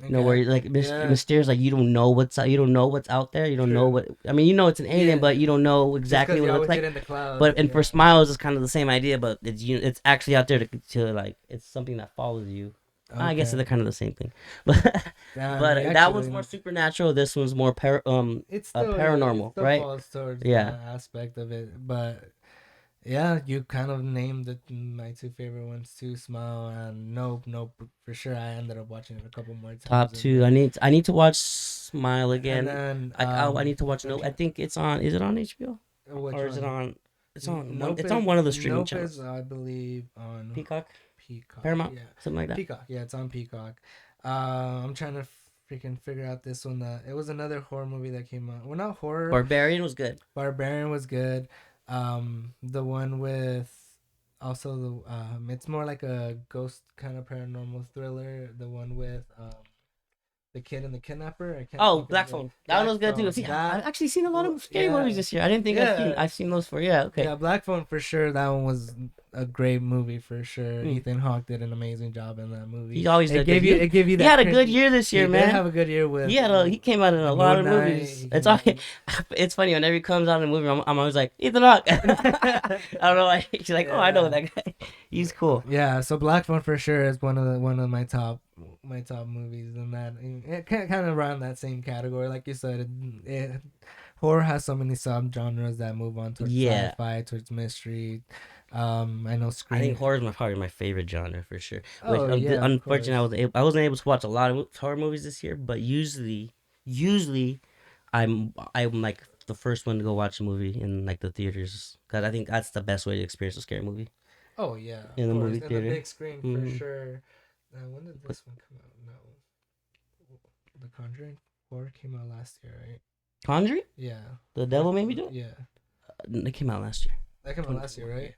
S2: Where
S1: okay.
S2: like
S1: Yeah,
S2: mysterious, like you don't know what's out there. You don't know
S1: true.
S2: what I mean. You know it's an alien,
S1: Yeah,
S2: but you don't know
S1: just
S2: exactly
S1: because
S2: what
S1: you
S2: it looks
S1: always get
S2: like.
S1: in the clouds.
S2: But and for
S1: Yeah.
S2: Smiles, it's kind of the same idea, but it's actually out there to like it's something that follows you. I guess
S1: Okay.
S2: they're kind of the same thing, but
S1: Damn, you
S2: that one's more
S1: actually.
S2: supernatural. This one's more
S1: It
S2: paranormal,
S1: still
S2: right?
S1: falls towards
S2: Yeah.
S1: that aspect of it, but yeah, you kind of named my two favorite ones too. Smile and Nope. For sure, I ended up watching it a couple more
S2: Top
S1: times as
S2: two.
S1: well.
S2: I need to watch Smile
S1: And
S2: again.
S1: then
S2: I need to watch Nope. I think it's on. Is it on HBO
S1: which
S2: or is it
S1: one?
S2: on? It's on one.
S1: Nope
S2: It's
S1: is
S2: on one of the streaming
S1: Nope is
S2: channels.
S1: I believe on
S2: Peacock,
S1: Peacock.
S2: Paramount,
S1: Yeah,
S2: something like that.
S1: Peacock. Yeah, it's on Peacock. I'm trying to freaking figure out this one. It was another horror movie that came out. Well, not horror.
S2: Barbarian was good.
S1: Barbarian was good. The one with also it's more like a ghost kind of paranormal thriller. The one with the kid and the kidnapper. I can't.
S2: Oh,
S1: think
S2: Black
S1: of
S2: Phone.
S1: it.
S2: That one was
S1: Black
S2: good too.
S1: Phone.
S2: See, I've actually seen a lot of scary
S1: yeah.
S2: movies this year. I didn't think
S1: Yeah.
S2: I've seen those for. Yeah, okay.
S1: Yeah, Black Phone for sure. That one was a great movie for sure.
S2: Mm.
S1: Ethan Hawke did an amazing job in that movie.
S2: He always
S1: It
S2: did.
S1: gave you. It gave you.
S2: He
S1: That
S2: had a good
S1: cringy-
S2: year this year,
S1: He
S2: man.
S1: did have a good year with.
S2: He came out in a lot of
S1: Moon Knight,
S2: movies.
S1: he
S2: It's
S1: came
S2: always, it's funny whenever he comes out in a movie. I'm always like Ethan Hawke. I don't know why. She's like, oh, I know that guy. He's cool.
S1: Yeah, so Black Phone for sure is one of my top movies, and that it kind of around that same category, like you said. Horror has so many subgenres that move on towards
S2: Yeah.
S1: sci-fi, towards mystery. I know
S2: I
S1: Scream.
S2: think horror is probably my favorite genre for sure.
S1: Oh,
S2: Which,
S1: yeah, of
S2: unfortunately, I wasn't able to watch a lot of horror movies this year. But usually, I'm like the first one to go watch a movie in like the theaters because I think that's the best way to experience a scary movie.
S1: Oh yeah,
S2: In the
S1: of course,
S2: movie
S1: in
S2: theater.
S1: the big screen for
S2: Mhm.
S1: sure. When did this one come out? No, The Conjuring 4 came out last year, right?
S2: Conjuring?
S1: Yeah.
S2: The Devil Made Me Do It?
S1: Yeah,
S2: They came out last year.
S1: that came out last year, right?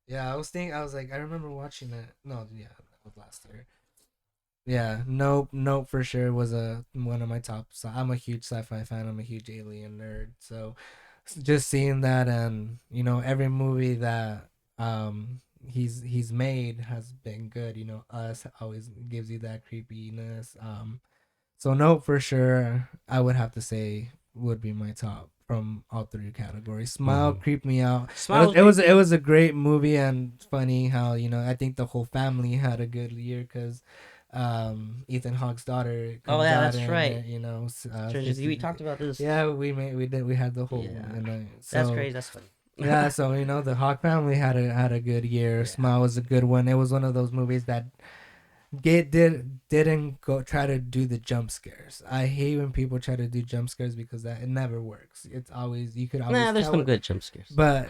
S1: Yeah, I was like, I remember watching that. No, yeah, that was last year. Yeah, Nope for sure was one of my top. I'm a huge sci-fi fan. I'm a huge alien nerd. So just seeing that, and every movie that he's made has been good. Us always gives you that creepiness. So Nope for sure, I would have to say would be my top from all three categories. Smile creeped me out. It was a great movie, and funny how I think the whole family had a good year because Ethan Hawke's daughter
S2: Oh,
S1: comes
S2: yeah,
S1: out
S2: that's
S1: in
S2: right.
S1: it,
S2: We talked about this.
S1: yeah, we had the whole
S2: Yeah.
S1: so,
S2: That's crazy. That's funny.
S1: yeah, so the Hawk family had a good year.
S2: Yeah.
S1: Smile was a good one. It was one of those movies that didn't go try to do the jump scares. I hate when people try to do jump scares because it never works. It's always you could always
S2: Nah, there's
S1: tell
S2: some
S1: it-
S2: good jump scares.
S1: but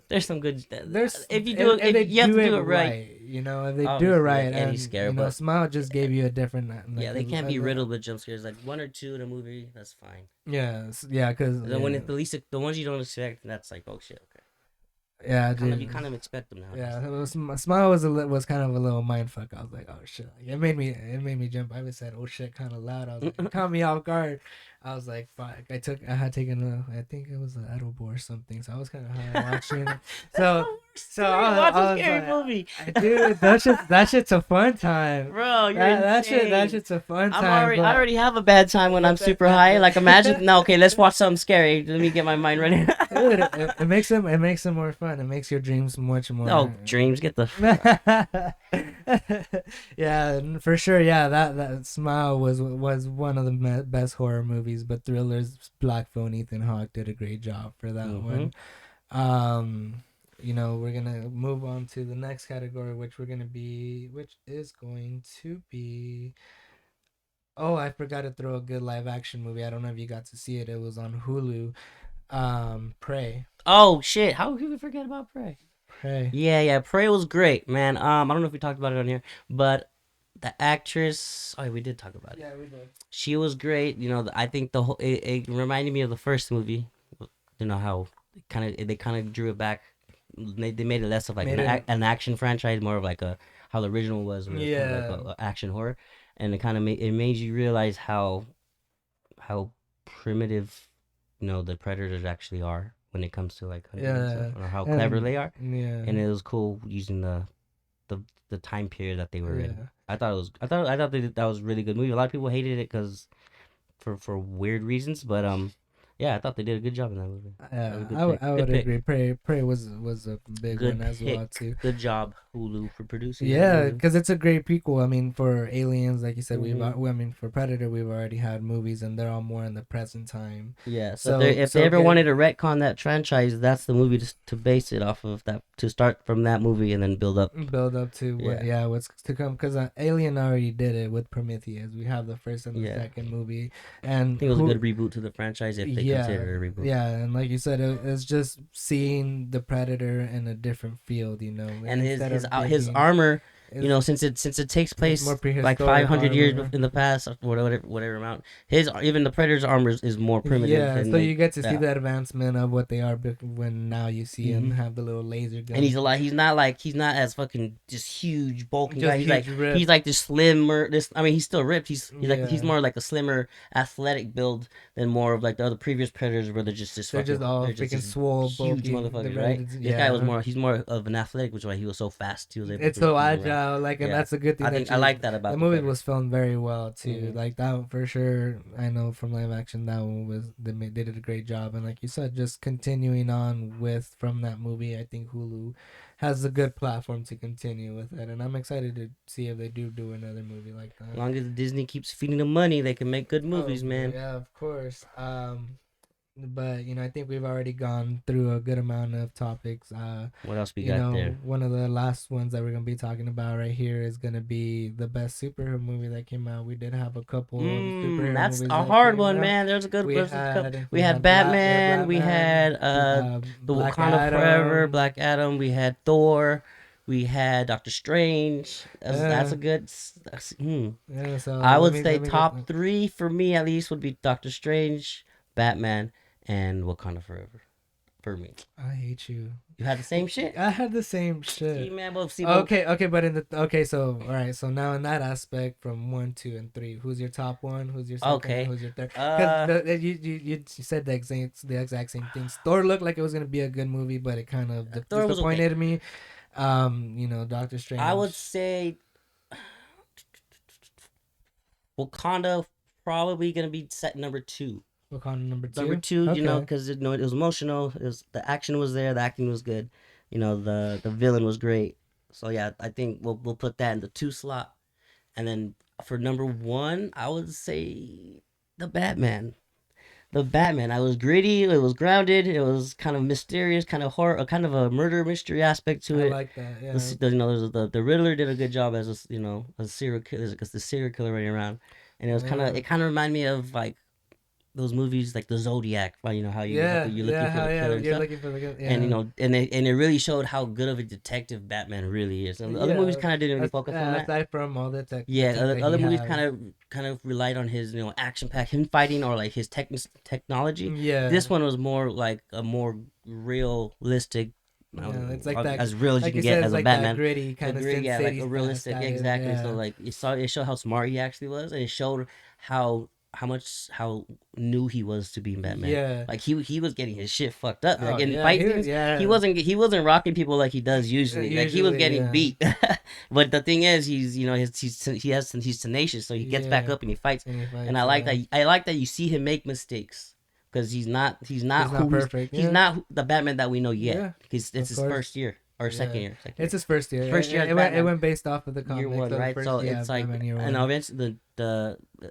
S2: There's some good.
S1: there's
S2: if you do it, you have to do it right.
S1: if they do it
S2: Obviously,
S1: right,
S2: like any
S1: and
S2: scare, but-
S1: Smile just gave you a different.
S2: Yeah, they can't be riddled with jump scares. Like one or two in a movie, that's fine.
S1: Yeah, because
S2: Then when the least, the ones you don't expect, that's like, oh shit, okay.
S1: yeah,
S2: You kind of expect them now.
S1: yeah, Smile was kind of a little mind fuck. I was like, oh shit! Like, it made me jump. I even said, oh shit, kind of loud. I was like, it caught me off guard. I was like, fuck. I had taken I think it was an edible or something. So I was kind of high watching it. So
S2: watch
S1: I
S2: a
S1: was
S2: scary
S1: like,
S2: movie,
S1: dude, that shit's a fun time.
S2: bro. You're
S1: That
S2: insane.
S1: shit's a fun time.
S2: I
S1: but-
S2: already have a bad time when I'm super high. Like imagine, no, okay, let's watch something scary. Let me get my mind ready.
S1: Dude, it makes them more fun. It makes your dreams much more.
S2: Oh, dreams, get the.
S1: Yeah, for sure. Yeah, that Smile was one of the best horror movies. But Thriller's Black Phone, Ethan Hawke did a great job for that one. We're gonna move on to the next category, which is going to be. Oh, I forgot to throw a good live action movie. I don't know if you got to see it. It was on Hulu. Prey.
S2: Oh shit! How could we forget about Prey?
S1: Prey.
S2: Yeah, Prey was great, man. I don't know if we talked about it on here, but the actress. Oh, we did talk about it.
S1: Yeah, we did.
S2: She was great. I think the whole it reminded me of the first movie. How they kind of drew it back. They made it less of like an action franchise, more of like how the original was. Where it was kind of like a action horror, and it kind of made you realize how primitive the predators actually are when it comes to like hunting and stuff, or how clever they are.
S1: Yeah.
S2: And it was cool using the time period that they were in.
S1: Yeah.
S2: I thought that was a really good movie. A lot of people hated it because for weird reasons, but yeah, I thought they did a good job in that movie.
S1: Yeah, I would agree. Prey was a big
S2: Good
S1: one as well
S2: pick.
S1: too.
S2: Good job, Hulu, for producing. that
S1: Yeah,
S2: movie.
S1: because it's a great prequel. I mean, for Aliens, like you said,
S2: Mhm.
S1: for Predator, we've already had movies, and they're all more in the present time.
S2: Yeah,
S1: So-
S2: if
S1: so
S2: they ever
S1: good.
S2: wanted to retcon that franchise, that's the movie to base it off of, that to start from that movie and then build up.
S1: Build up to what's to come, because Alien already did it with Prometheus. We have the first and the
S2: Yeah.
S1: second movie, and
S2: I think it was a good reboot to the franchise if they consider it a reboot.
S1: Yeah, and like you said, it's just seeing the Predator in a different field,
S2: And
S1: instead
S2: his
S1: of
S2: his
S1: being-
S2: armor since it takes
S1: It's
S2: place
S1: more
S2: like
S1: prehistoric
S2: 500 years
S1: armor.
S2: in the past, or whatever amount. His even the Predator's armor is more primitive
S1: Yeah,
S2: than
S1: so you
S2: like
S1: get to see
S2: yeah.
S1: the advancement of what they are when now you see him
S2: hmm
S1: have the little laser
S2: And
S1: gun.
S2: he's not as fucking just huge bulking guy.
S1: Just huge rip.
S2: He's like this slimmer. This I mean he's still ripped. He's
S1: Yeah.
S2: more like a slimmer athletic build than more of like the other previous Predators where they're just this
S1: They're
S2: fucking
S1: just all
S2: they're just
S1: freaking
S2: this
S1: swole,
S2: huge
S1: bulky. They're
S2: motherfuckers,
S1: ready
S2: right?
S1: to,
S2: This guy was
S1: yeah.
S2: he's more of an athletic, which is why he was so fast. He was able
S1: It's
S2: to
S1: so
S2: move around.
S1: agile, like, and
S2: Yeah,
S1: that's a good thing
S2: I think
S1: that
S2: I
S1: you.
S2: like that
S1: The
S2: about the
S1: movie
S2: Predator.
S1: was filmed very well too.
S2: Mhm.
S1: Like that for sure. I know from live action that one was they did a great job, and like you said, just continuing on with from that movie, I think Hulu has a good platform to continue with it, and I'm excited to see if they do another movie like
S2: As
S1: that.
S2: long as Disney keeps feeding them money, they can make good
S1: Oh
S2: movies, man.
S1: yeah, of course. But I think we've already gone through a good amount of topics.
S2: What else we got there?
S1: One of the last ones that we're gonna be talking about right here is gonna be the best superhero movie that came out. We did have a couple of superhero
S2: That's
S1: movies
S2: a
S1: that
S2: hard
S1: came
S2: one,
S1: out.
S2: man. There's a good.
S1: We had
S2: We had Batman. We
S1: Batman,
S2: had the
S1: Black
S2: Wakanda Forever,
S1: Adam.
S2: Black Adam. We had Thor. We had Doctor Strange. That's
S1: Yeah,
S2: a good.
S1: yeah. So
S2: I would say
S1: let me get.
S2: top three for me at least would be Doctor Strange, Batman, and Wakanda Forever. For me,
S1: I hate you.
S2: you had the same shit.
S1: I had the same
S2: See,
S1: shit.
S2: man, but see,
S1: Okay, but so all right, so now in that aspect, from 1, 2, and 3, who's your top one? Who's your second?
S2: Okay.
S1: Who's your third?
S2: Uh,
S1: Because you said the exact same things. Thor looked like it was gonna be a good movie, but it kind of
S2: Thor was okay.
S1: disappointed me. Doctor Strange.
S2: I would say Wakanda probably gonna be set number two.
S1: Wakanda number two.
S2: Number two,
S1: Okay.
S2: because it was emotional. It was the action was there, the acting was good. The villain was great. So yeah, I think we'll put that in the two slot, and then for number one, I would say the Batman. The Batman. I was gritty. It was grounded. It was kind of mysterious, kind of horror, kind of a murder mystery aspect to
S1: I
S2: it.
S1: like that. Yeah.
S2: The Riddler did a good job as a serial killer, because the serial killer running around, and it kind of reminded me of like those movies like the Zodiac, right? How you're looking for the killer and
S1: you're
S2: stuff.
S1: looking for the good. Yeah.
S2: And it really showed how good of a detective Batman really is. And the other movies kind of didn't really focus on that.
S1: Aside from all the
S2: Yeah, other movies
S1: has.
S2: kind of relied on his action pack, him fighting, or like his technology.
S1: Yeah.
S2: This one was more like a more realistic.
S1: It's like that,
S2: as real as
S1: like
S2: you
S1: you
S2: can
S1: said,
S2: get
S1: it's
S2: as a
S1: like
S2: Batman.
S1: that gritty kind of Sin
S2: Yeah, like
S1: City
S2: a realistic,
S1: style,
S2: exactly.
S1: yeah.
S2: So like it showed how smart he actually was, and it showed how how new he was to being Batman.
S1: Yeah.
S2: Like he was getting his shit fucked up. Like in
S1: yeah,
S2: fight scenes, he wasn't rocking people like he does usually. Like he was getting beat. But the thing is, he's tenacious, so he gets back up and he fights. And I like that. I like that you see him make mistakes. Because he's not
S1: perfect.
S2: He's not the Batman that we know yet.
S1: Yeah,
S2: Because it's his first year or second year.
S1: It's his first year.
S2: First year.
S1: It went based off of the comics.
S2: Year one, right? So it's like,
S1: Batman year
S2: and
S1: one.
S2: eventually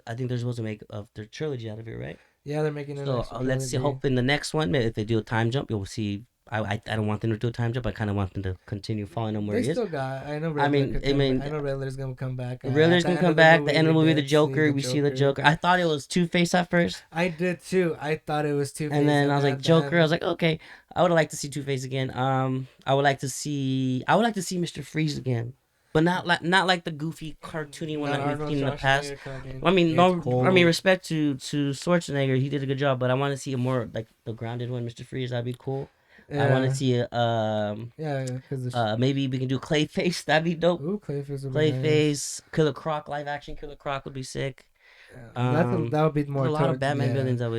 S2: I think they're supposed to make their trilogy out of it, right?
S1: Yeah, they're making it.
S2: So let's see. Hope in the next one, if they do a time jump, you'll see. I don't want them to do a time jump. I kind of want them to continue following him where he is.
S1: Still got. I know. Riddler I know Riddler's gonna come back.
S2: Riddler's gonna come back. The end of the movie, the Joker. We see the Joker. I thought it was Two-Face at first.
S1: I did too. I thought it was Two-Face.
S2: And then I was like Joker. I was like, okay. I would like to see Two-Face again. I would like to see Mr. Freeze again. But not like the goofy cartoony one that we've seen in the past. I mean, respect to Schwarzenegger, he did a good job, but I want to see a more like the grounded one, Mr. Freeze. That'd be cool. Yeah. I want to see maybe we can do Clayface. That'd be dope.
S1: Ooh, Clayface.
S2: Nice. Killer Croc, live action Killer Croc would be sick.
S1: That would be more.
S2: A lot of Batman villains that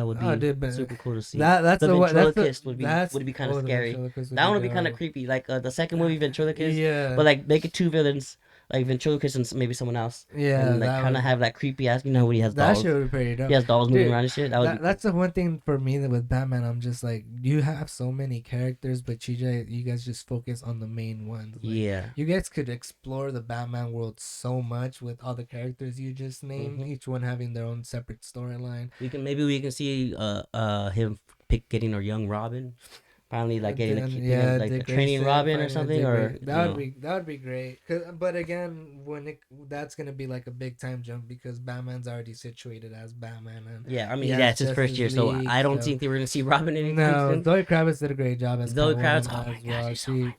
S2: would be super cool to see.
S1: That's
S2: the ventriloquist would be kind of scary. That one would be kind of creepy. Like the second movie, ventriloquist.
S1: Yeah.
S2: But like make it two villains. Like ventriloquist and maybe someone else.
S1: Yeah.
S2: And like kind of have that creepy ass. When he has dolls.
S1: That shit would be pretty dope.
S2: He has dolls moving around and shit.
S1: That's the one thing for me that with Batman. I'm just like, you have so many characters, but you guys just focus on the main ones. Like,
S2: yeah.
S1: You guys could explore the Batman world so much with all the characters you just named. Mm-hmm. Each one having their own separate storyline.
S2: We can see him getting a young Robin. finally like getting
S1: Yeah,
S2: like a
S1: Dick
S2: training
S1: Grayson,
S2: Robin or
S1: finding a
S2: something,
S1: Dick
S2: or
S1: Grayson. That would be great. But again, that's gonna be like a big time jump because Batman's already situated as Batman, and
S2: yeah, I
S1: he
S2: mean, yeah,
S1: has
S2: it's his first
S1: Justice
S2: year, so
S1: League.
S2: I don't
S1: So
S2: think they were gonna see Robin anytime
S1: no,
S2: soon.
S1: Zoe Kravitz did a great job as
S2: Zoe Kravitz,
S1: Catwoman
S2: oh my
S1: as
S2: gosh,
S1: well.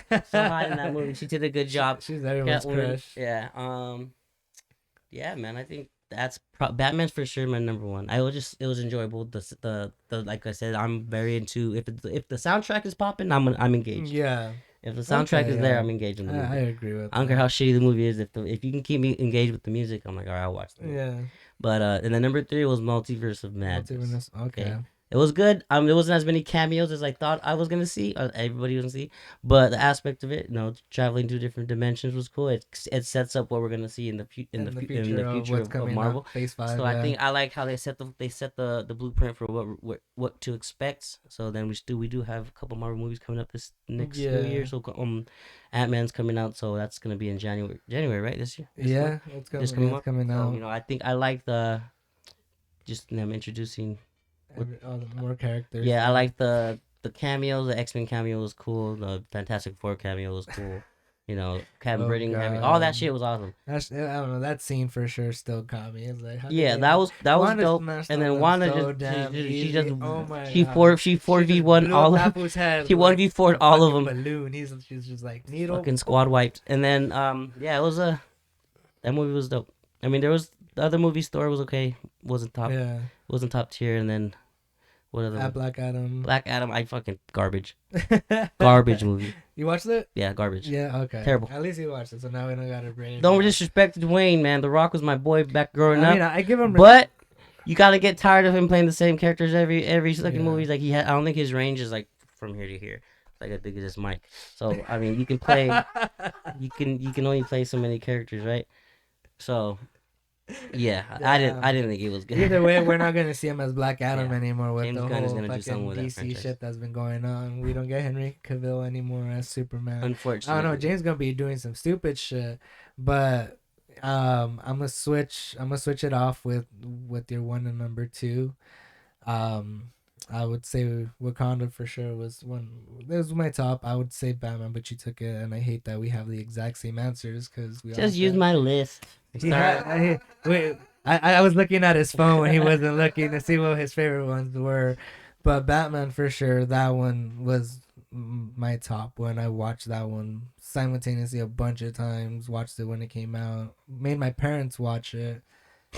S2: she's so hot in that movie. She did a good job.
S1: She's everyone's
S2: Catwoman,
S1: crush.
S2: yeah. Yeah, man. I think that's Batman's for sure my number one. I was just it was enjoyable. The like I said, I'm very into if the soundtrack is popping, I'm engaged.
S1: Yeah.
S2: If the soundtrack
S1: Okay.
S2: is there,
S1: Yeah.
S2: I'm engaged in the
S1: I
S2: movie.
S1: agree with
S2: I don't care
S1: that.
S2: how shitty the movie is. If you can keep me engaged with the music, I'm like, all right, I'll watch the movie.
S1: Yeah.
S2: But and then number three was Multiverse of Madness.
S1: Multiverse. Okay.
S2: It was good. There wasn't as many cameos as I thought I was gonna see. Everybody was gonna see, but the aspect of it, traveling to different dimensions was cool. It sets up what we're gonna see in the future
S1: What's
S2: of
S1: coming
S2: Marvel.
S1: out, Phase 5.
S2: So
S1: Yeah.
S2: I think I like how they set the blueprint for what to expect. So then we do have a couple Marvel movies coming up this next year. So Ant-Man's coming out, so that's gonna be in January, right? This year.
S1: Yeah, it's coming.
S2: This coming
S1: It's
S2: month.
S1: coming out.
S2: So I think I like the just them introducing.
S1: All the more characters.
S2: Yeah, I like the cameos. The X-Men cameo was cool. The Fantastic Four cameo was cool. Captain Britain cameo. All that shit was awesome.
S1: I don't know. That scene for sure still caught me. It's like,
S2: yeah, that was dope. And then Wanda she just
S1: oh my
S2: she
S1: God.
S2: she 4v1 all of them. She 1v4 all of them.
S1: Balloon. She's just like needle.
S2: Fucking squad wiped. And then yeah, it was that movie was dope. I mean, there was the other movie. Thor was okay. Wasn't top.
S1: Yeah.
S2: Wasn't top tier. And then what other?
S1: Black Adam.
S2: Black Adam. I fucking garbage. Garbage movie.
S1: You watched it?
S2: Yeah, garbage.
S1: Yeah, okay.
S2: Terrible.
S1: At least you watched it, so now we don't gotta bring it.
S2: Don't disrespect Dwayne, man. The Rock was my boy back growing up.
S1: I mean, I give him.
S2: But you gotta get tired of him playing the same characters every second movie. Like I don't think his range is like from here to here. Like as big as this mic. So I mean, you can play. you can only play so many characters, right? So. Yeah, I didn't think it was good.
S1: Either way, we're not gonna see him as Black Adam anymore with
S2: James
S1: the
S2: Gunn is
S1: whole
S2: gonna do something
S1: fucking
S2: with that
S1: DC shit that's been going on. We don't get Henry Cavill anymore as Superman.
S2: Unfortunately,
S1: I don't know. James gonna be doing some stupid shit, but I'm gonna switch it off with your one and number two. I would say Wakanda for sure was one. This was my top. I would say Batman, but you took it, and I hate that we have the exact same answers because we
S2: just use my list.
S1: I was looking at his phone when he wasn't looking to see what his favorite ones were, but Batman for sure. That one was my top one. I watched that one simultaneously a bunch of times. Watched it when it came out. Made my parents watch it.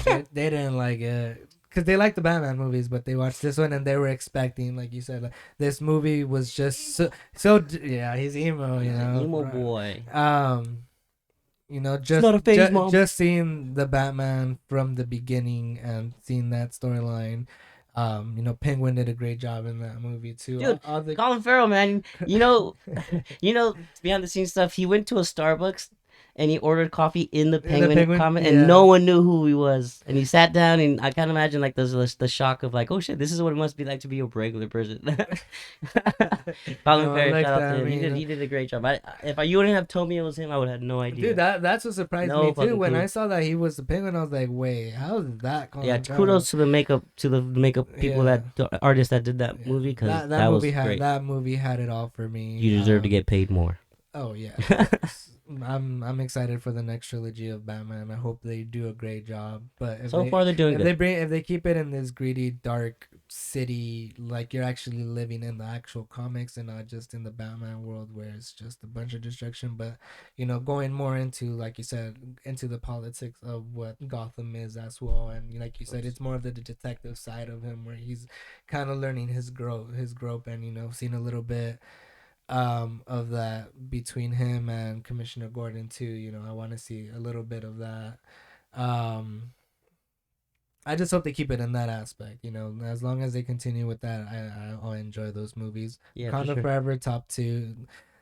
S1: They didn't like it. Because they like the Batman movies, but they watched this one and they were expecting, like you said, like, this movie was just so yeah, he's emo,
S2: emo boy.
S1: Just seeing the Batman from the beginning and seeing that storyline. Penguin did a great job in that movie too.
S2: Dude, Colin Farrell, man, behind the scenes stuff. He went to a Starbucks and he ordered coffee in the Penguin comment, and no one knew who he was. And he sat down, and I can't imagine like the shock of like, oh shit, this is what it must be like to be a regular person. Colin Farrell, shout out to him. He did a great job. If you wouldn't have told me it was him, I would have had no idea.
S1: Dude, that's what surprised me too. When I saw that he was the Penguin, I was like, wait, how is that?
S2: Kudos to the makeup people the artists that did that movie, because that movie was great.
S1: That movie had it all for me.
S2: You deserve to get paid more.
S1: Oh yeah. I'm excited for the next trilogy of Batman. I hope they do a great job. But
S2: so far they're doing good.
S1: If they keep it in this greedy, dark city, like you're actually living in the actual comics and not just in the Batman world where it's just a bunch of destruction, but going more into, like you said, into the politics of what Gotham is as well. And like you said, it's more of the detective side of him where he's kind of learning his growth and seeing a little bit of that between him and Commissioner Gordon too. I want to see a little bit of that. I just hope they keep it in that aspect. As long as they continue with that, I'll enjoy those movies. Wakanda Forever, top 2.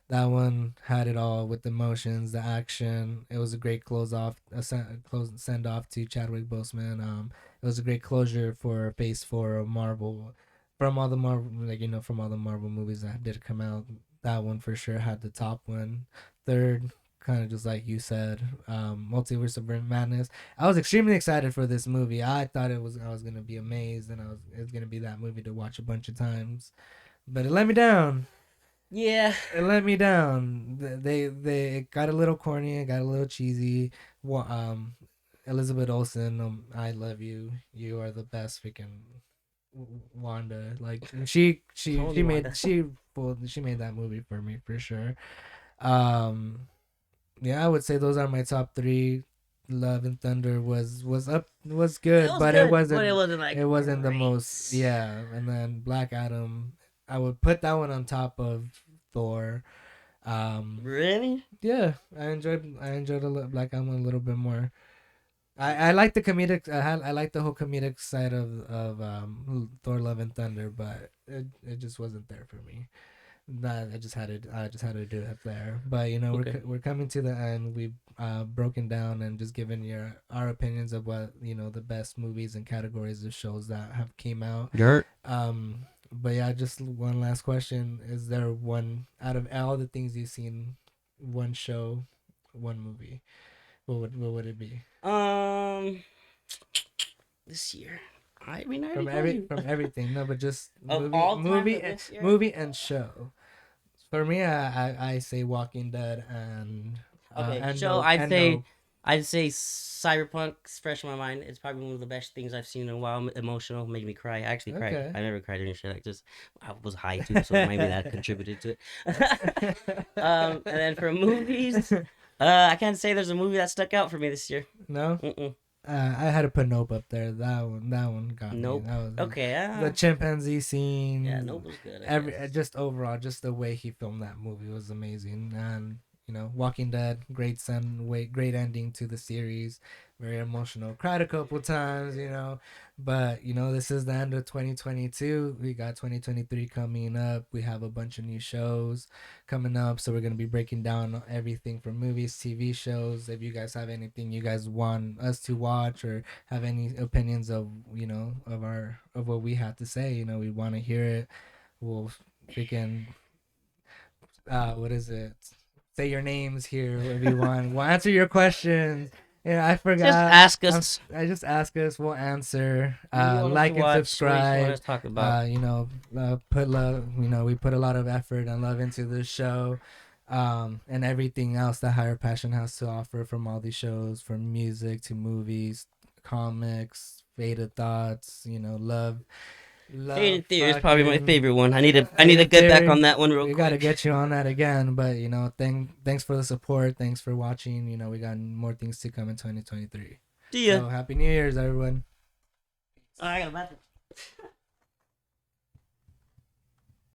S1: That one had it all with the emotions, the action. It was a great send off to Chadwick Boseman. It was a great closure for Phase 4 of Marvel. From all the Marvel movies that did come out, that one for sure had the top one. Third, kind of just like you said, Multiverse of Madness. I was extremely excited for this movie. I thought I was gonna be amazed, and it was gonna be that movie to watch a bunch of times. but it let me down.
S2: Yeah.
S1: It let me down. They it got a little corny. It got a little cheesy. Elizabeth Olsen, I love you. You are the best freaking Wanda. Like
S2: Tony Wanda.
S1: she made that movie for me for sure. Um, yeah, I would say those are my top three. Love and Thunder was good, but it wasn't
S2: like
S1: it wasn't the
S2: great.
S1: most, yeah. And then Black Adam, I would put that one on top of Thor.
S2: Really?
S1: Yeah, I enjoyed Black Adam a little bit more. I like the comedic. I like the whole comedic side of Thor: Love and Thunder, but it just wasn't there for me. Nah, I just had to do it there. But you know,
S2: Okay.
S1: we're coming to the end. We've broken down and just given our opinions of what, you know, the best movies and categories of shows that have came out.
S2: Dirt.
S1: But yeah, just one last question: is there one out of all the things you've seen, one show, one movie? What would it be?
S2: This year. I mean, I already told you.
S1: From everything? No, but just
S2: Of all time of this year.
S1: movie and show. For me, I say Walking Dead
S2: Okay,
S1: and
S2: so
S1: no
S2: I'd
S1: and
S2: say
S1: no.
S2: Cyberpunk's fresh in my mind. It's probably one of the best things I've seen in a while. Emotional, made me cry. I actually cried.
S1: Okay.
S2: I never cried during shit like this. I was high too, so maybe that contributed to it. And then for movies, I can't say there's a movie that stuck out for me this year.
S1: No.
S2: Mm-mm.
S1: I had to put Nope up there. That one got me.
S2: Nope.
S1: That was
S2: Okay.
S1: the chimpanzee scene.
S2: Yeah, Nope was good. I
S1: Every
S2: guess.
S1: just overall, just the way he filmed that movie was amazing. And you know, Walking Dead, great ending to the series. Very emotional. Cried a couple times, you know, but you know, this is the end of 2022. We got 2023 coming up. We have a bunch of new shows coming up, so we're gonna be breaking down everything from movies, TV shows. If you guys have anything you guys want us to watch or have any opinions of, you know, of what we have to say, you know, we want to hear it. We'll freaking what is it? Say your names here if you want. We'll answer your questions. Yeah, I forgot.
S2: Just ask us.
S1: I just ask us. We'll answer.
S2: What do you want us
S1: Like
S2: to
S1: and
S2: watch? What do you want
S1: subscribe.
S2: us to talk about?
S1: You know, put love. You know, we put a lot of effort and love into this show, and everything else that Higher Passion has to offer, from all these shows, from music to movies, comics, Faded Thoughts. You know, love
S2: Faded Theory is probably my
S1: fucking
S2: favorite one. I need to
S1: Faded
S2: get back
S1: Theory.
S2: on that one real
S1: We
S2: quick.
S1: got to get you on that again, but you know, thanks for the support. Thanks for watching. You know, we got more things to come in 2023.
S2: See ya.
S1: So happy New Year's, everyone.
S2: I got a bathroom.